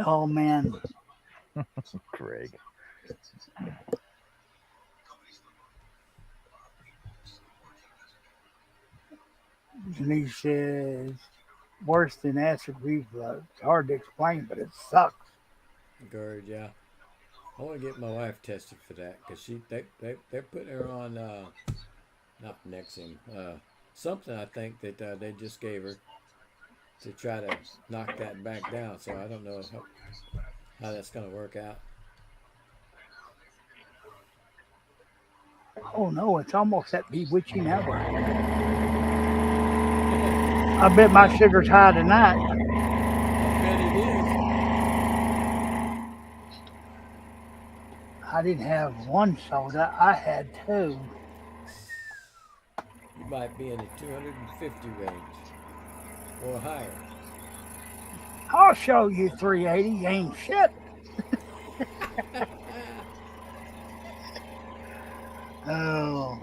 Oh, man. Greg. And he says, worse than acid reflux. It's hard to explain, but it sucks. GERD, yeah. I want to get my wife tested for that because they're putting her on not Nexium, something I think that they just gave her to try to knock that back down. So I don't know how that's going to work out. Oh, no, it's almost that bewitching hour. I bet my sugar's high tonight. I bet it is. I didn't have one soda. I had two. You might be in the 250 range or higher. I'll show you 380. Ain't shit. Oh.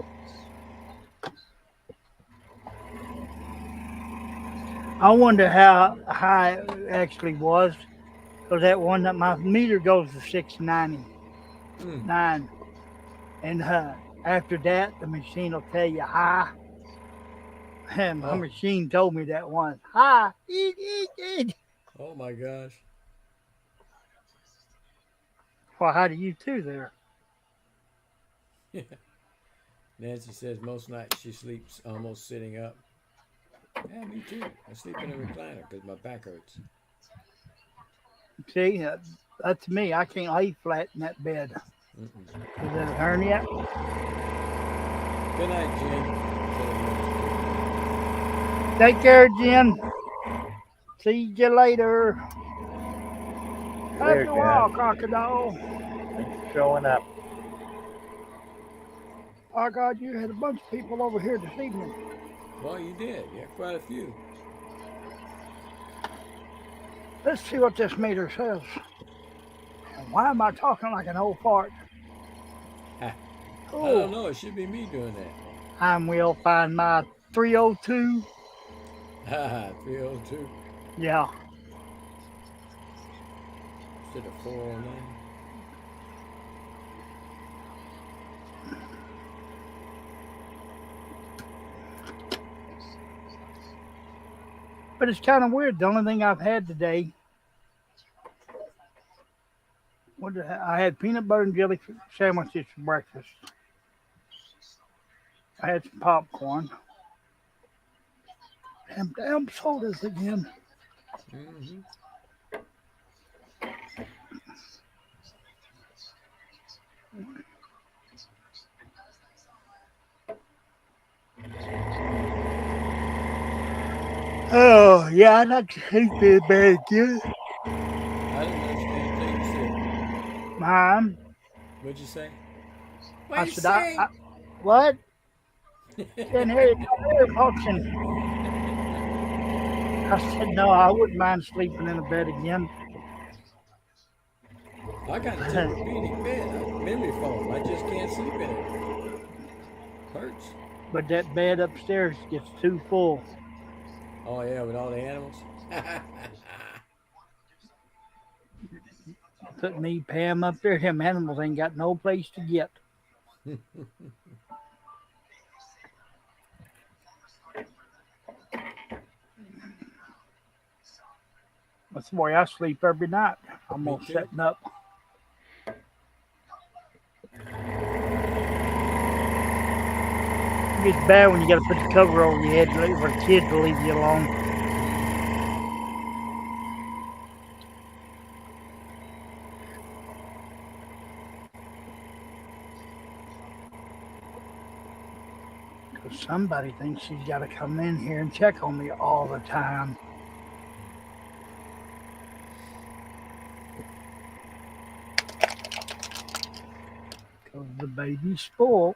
I wonder how high it actually was. Because that one that my meter goes to 699. And after that, the machine will tell you high. And my machine told me that once. High. Oh my gosh. Well, how do you two there? Nancy says most nights she sleeps almost sitting up. Yeah, me too. I sleep in a recliner because my back hurts. See, that's me. I can't lay flat in that bed. Mm-mm. Is that a hernia? Good night, Jen. Take care, Jen. See you later. Later, Happy Jen. wild crocodile. Thanks for showing up. Oh God, you had a bunch of people over here this evening. Well, you did. Yeah, quite a few. Let's see what this meter says. And why am I talking like an old fart? Ha. I don't Oh, know. It should be me doing that. I will find my 302. Ha, 302 Yeah. instead of 409. But it's kind of weird. The only thing I've had today, I had peanut butter and jelly sandwiches for breakfast. I had some popcorn. And damn sodas again. Mm-hmm. Oh, yeah, I'd like to sleep in bed again. I didn't understand a thing you said. Mom, What'd you say? I What'd you said, say? what? Can't hear you. Can't hear you function. I said, no, I wouldn't mind sleeping in a bed again. I got a Tempur-Pedic bed. Memory foam. I just can't sleep in it. Hurts. But that bed upstairs gets too full. Oh yeah, with all the animals. Put me, Pam up there. Them animals ain't got no place to get. That's the way I sleep every night. I'm Me all too. setting up. It gets bad when you got to put the cover over your head for the kid to leave you alone. Because somebody thinks she's got to come in here and check on me all the time. Because the baby's spoiled.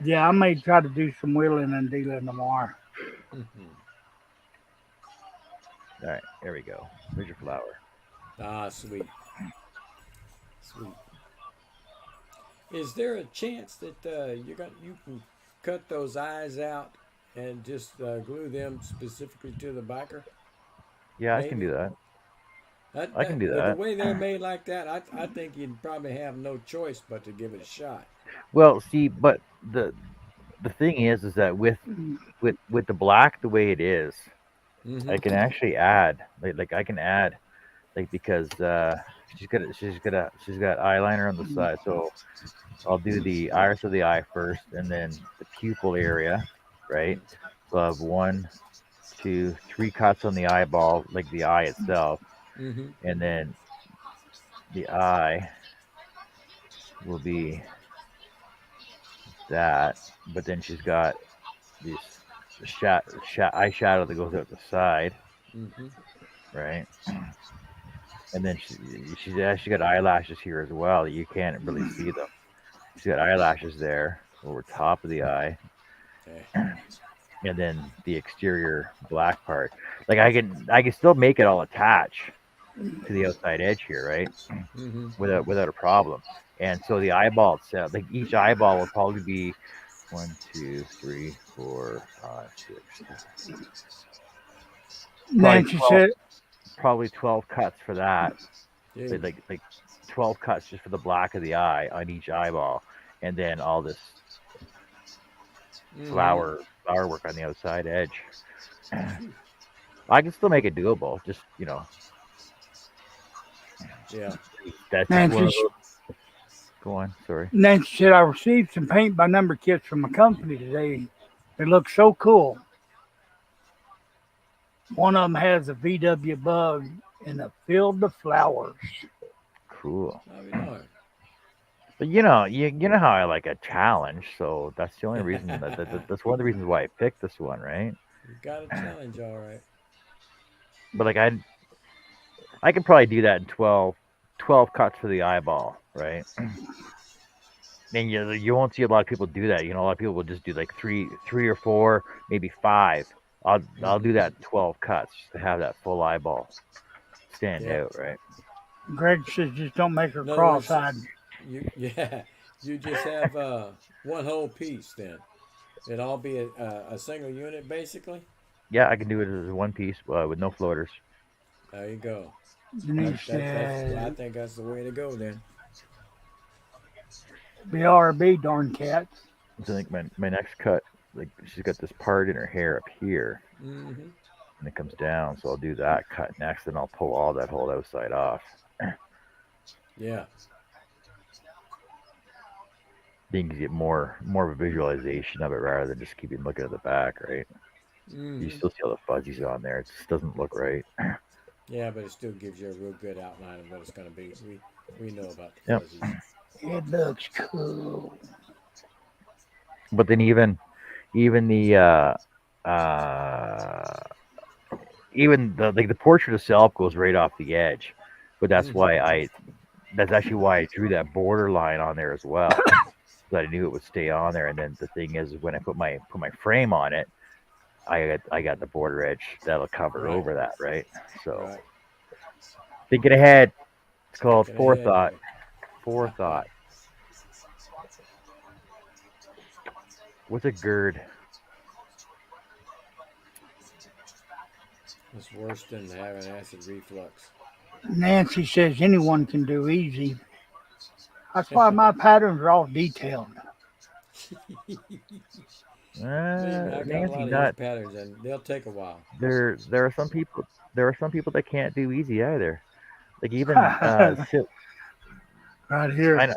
Yeah, I may try to do some wheeling and dealing tomorrow. All right, there we go. Here's your flower. Ah, sweet. Sweet. Is there a chance that you can cut those eyes out and just glue them specifically to the biker? Yeah, I can Maybe. do that. I can do With the that. way they're made like that, I think you'd probably have no choice but to give it a shot. Well, see, but the thing is that with the black the way it is, Mm-hmm. I can actually add like I can add like because she's got eyeliner on the side, so I'll do the iris of the eye first, and then the pupil area, right? So I have one, two, three cuts on the eyeball, like the eye itself, Mm-hmm. and then the eye will be that. But then she's got this eyeshadow that goes out the side, Mm-hmm. right? And then she's actually got eyelashes here as well. You can't really see them. She's got eyelashes there over top of the eye, Okay. and then the exterior black part. Like I can still make it all attach to the outside edge here, right? Mm-hmm. Without a problem. And so the eyeball itself, like each eyeball will probably be one, two, three, four, five, six, probably Nancy 12, said, probably 12 cuts for that. Jeez. like 12 cuts just for the black of the eye on each eyeball, and then all this Mm-hmm. flower work on the outside edge. I can still make it doable. Just Yeah. that's just one Nancy, of those. Go on. Sorry. Nancy said I received some paint by number kits from a company today. They look so cool. One of them has a VW bug in a field of flowers. Cool. I'll be darned. But you know how I like a challenge, so that's the only reason that's one of the reasons why I picked this one, right? You got a challenge, all right. But like I could probably do that in 12 cuts for the eyeball, right? And you won't see a lot of people do that. A lot of people will just do like three or four, maybe five. I'll do that in 12 cuts just to have that full eyeball stand Yeah. out, right? Greg says just don't make her In other words, cross-eyed. yeah, you just have one whole piece then. It'd all be a single unit basically. Yeah, I can do it as one piece with no floaters. There you go. Denise I said, think that's the way to go then. BRB, darn cats. So I think my next cut, like she's got this part in her hair up here, Mm-hmm. and it comes down. So I'll do that cut next, and I'll pull all that whole outside off. Yeah. Then you can get more of a visualization of it rather than just keeping looking at the back, right? You Mm-hmm. still see all the fuzzies on there. It just doesn't look right. Yeah, but it still gives you a real good outline of what it's going to be. We know about the Yep. fuzzies. It looks cool. But then even the uh even the like the portrait itself goes right off the edge. But Mm-hmm. that's actually why I drew that border line on there as well. So I knew it would stay on there. And then the thing is, when I put my frame on it, I got the border edge that'll cover Right. over that, right? So Right. thinking ahead. It's called Thinking ahead, forethought. boy. Forethought. What's a gird? It's worse than having acid reflux. Nancy says anyone can do easy. That's why my patterns are all detailed. I got a Nancy, lot of his not patterns, and they'll take a while. there. Are some people. There are some people that can't do easy either. Like even Right here. I know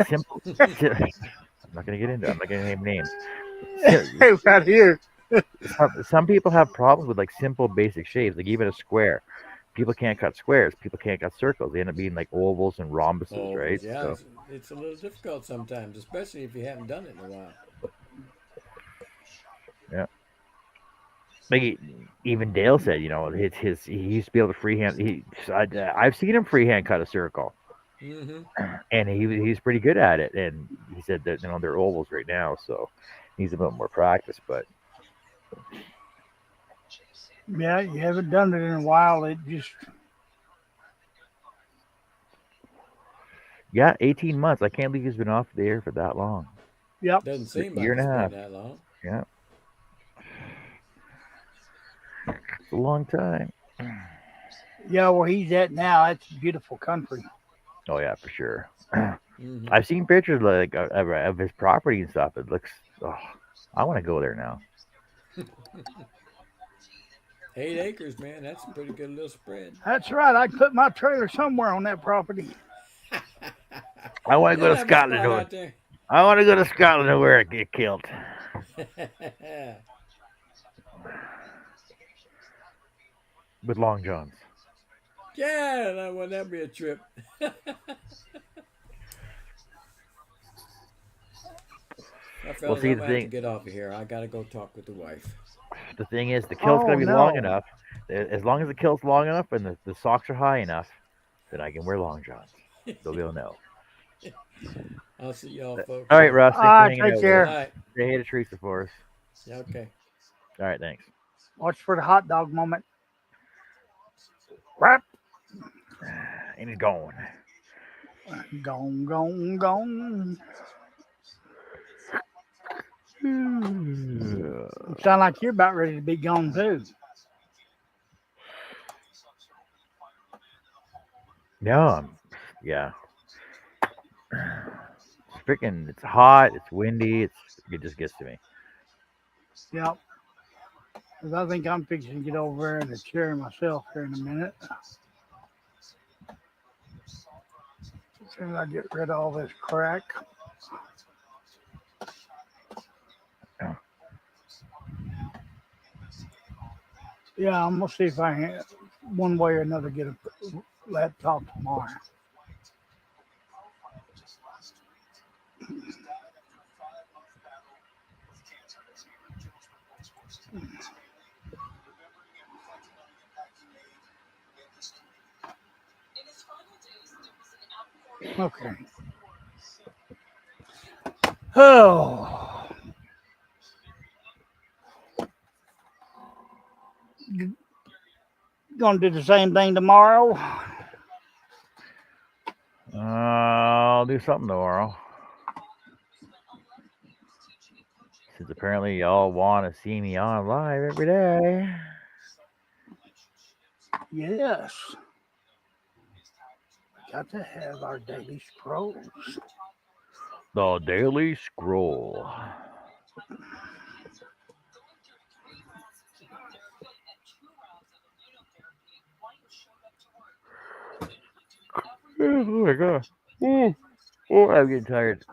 simple. I'm not gonna get into. I'm not gonna name names. Right here. Some people have problems with like simple basic shapes, like even a square. People can't cut squares. People can't cut circles. They end up being like ovals and rhombuses, Oh, right? yeah, So it's a little difficult sometimes, especially if you haven't done it in a while. yeah. Like even Dale said, he used to be able to freehand. I've seen him freehand cut a circle, Mm-hmm. and he's pretty good at it. And he said that they're ovals right now, so he needs a bit more practice. But Yeah, you haven't done it in a while. It just, yeah, 18 months. I can't believe he's been off the air for that long. yep. Doesn't It's seem a year like and a it's been half. that long. Yeah, it's a long time. Yeah, where he's at now, it's beautiful country. Oh yeah, for sure. Mm-hmm. I've seen pictures like of his property and stuff. It looks. Oh, I want to go there now. 8 acres, man. That's a pretty good little spread. That's right. I put my trailer somewhere on that property. I want to go You'll to have a Scotland. spot out there. I want to go to Scotland where I get killed with long johns. Yeah, wouldn't that be a trip? Well, Well, fellas, see I'm the gonna have to thing. get off of here. I gotta go talk with the wife. The thing is, the kill's Oh gonna be long no. enough. As long as the kill's long enough and the socks are high enough, then I can wear long johns. So they'll know. I'll see y'all, folks. All right, Russ. Thanks for hanging Take out with Good us. care. night. Say hey to Teresa for us. Yeah, okay. All right, thanks. Watch for the hot dog moment. Rap. And he's gone. Gone, gone, gone. You sound like you're about ready to be gone too. No, yeah. It's freaking. It's hot. It's windy. It just gets to me. Yep. 'Cause I think I'm fixing to get over there in the chair myself here in a minute. As soon as I get rid of all this crack. Yeah, I'm gonna see if I can, one way or another, get a laptop tomorrow. Okay. Oh, gonna do the same thing tomorrow. I'll do something tomorrow. Since apparently y'all want to see me on live every day. Yes. Got to have our daily scrolls. The Daily Scroll. Oh my god. Oh, I'm getting tired.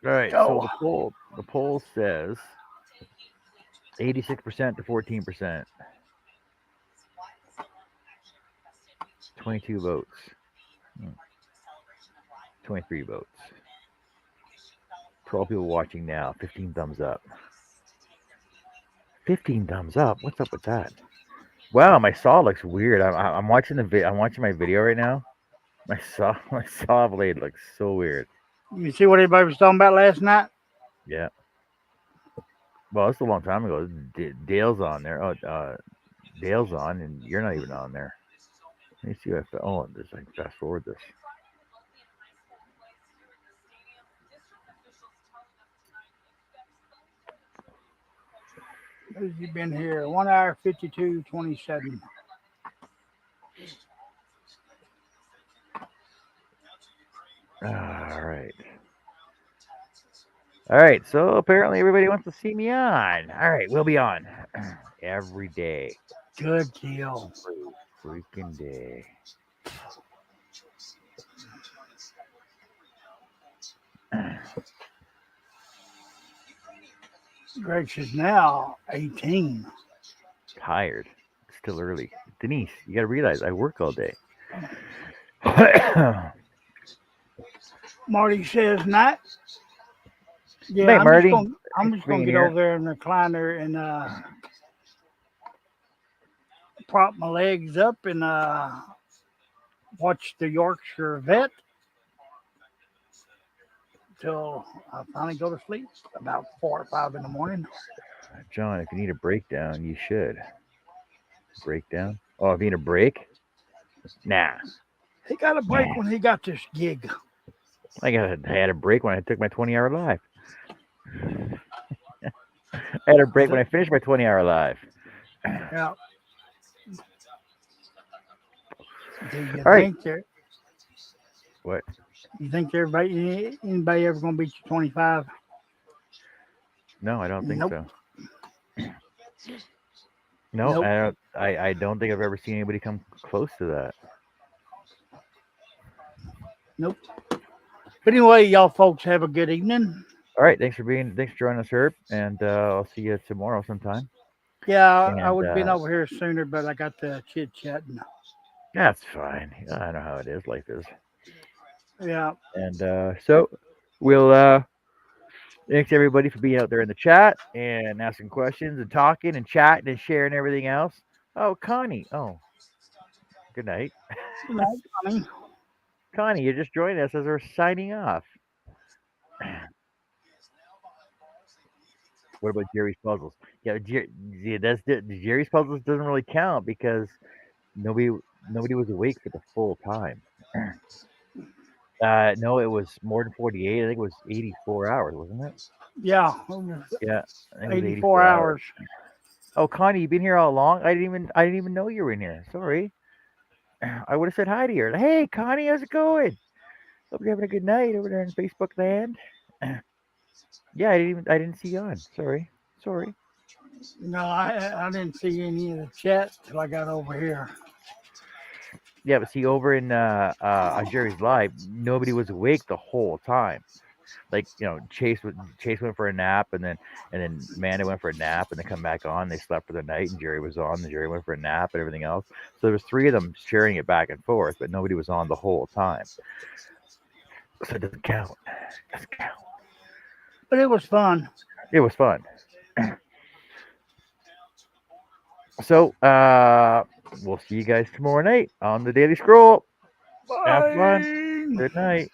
All right, so Oh, the poll says 86% to 14%, 22 votes, Hmm, 23 votes, 12 people watching now, 15 thumbs up. 15 thumbs up. What's up with that? Wow, my saw looks weird. I'm watching I'm watching my video right now. My saw blade looks so weird. you see what everybody was talking about last night? Yeah. Well, it's a long time ago. Dale's on there. Oh, Dale's on, and you're not even on there. Let me see if oh, this I can fast forward this. You've been here 1 hour 52:27. All right. All right. So apparently everybody wants to see me on. All right, we'll be on every day, Good deal. every freaking day. Greg's is now 18. Tired. It's still early. Denise, you gotta realize I work all day. Marty says not. Good Yeah, night, Marty. I'm Thanks just for gonna being get here. over there in the recliner and prop my legs up and watch the Yorkshire vet till I finally go to sleep about 4 or 5 in the morning. John, if you need a breakdown, you should. Breakdown? Oh, if you need a break? Nah. He got a break Nah. when he got this gig. I had a break when I took my 20-hour live. I had a break when I finished my 20-hour live. Yeah. Do you All right. think there? What? You think anybody ever gonna beat you 25? No, I don't think Nope. so. No, Nope. I don't think I've ever seen anybody come close to that. Nope. But anyway, y'all folks have a good evening. All right, thanks for joining us, Herb, and I'll see you tomorrow sometime. Yeah, I And would have been over here sooner, but I got the chit chatting. that's fine. I know how it is. Life is. Yeah. And so we'll thanks everybody for being out there in the chat and asking questions and talking and chatting and sharing everything else. Oh, Connie. Oh, good night. Good night, Connie. Connie, you just joined us as we're signing off. What about Jerry's puzzles? Yeah, the Jerry's puzzles doesn't really count because nobody nobody was awake for the full time. No, it was more than 48. I think it was 84 hours, wasn't it? Yeah, Yeah, I think it was 84 84 hours. hours. Oh, Connie, you've been here all along. I didn't even know you were in here. Sorry. I would have said hi to you. Hey, Connie, how's it going? Hope you're having a good night over there in Facebook land. Yeah, I didn't see you on. Sorry. No, I didn't see any of the chat till I got over here. Yeah, but see, over in on Jerry's live, nobody was awake the whole time. Like Chase went for a nap, and then Amanda went for a nap, and they come back on. They slept for the night, and Jerry was on. And Jerry went for a nap, and everything else. So there was three of them sharing it back and forth, but nobody was on the whole time. So it doesn't count. It doesn't count. But it was fun. It was fun. So we'll see you guys tomorrow night on the Daily Scroll. Have fun. Bye. Good night.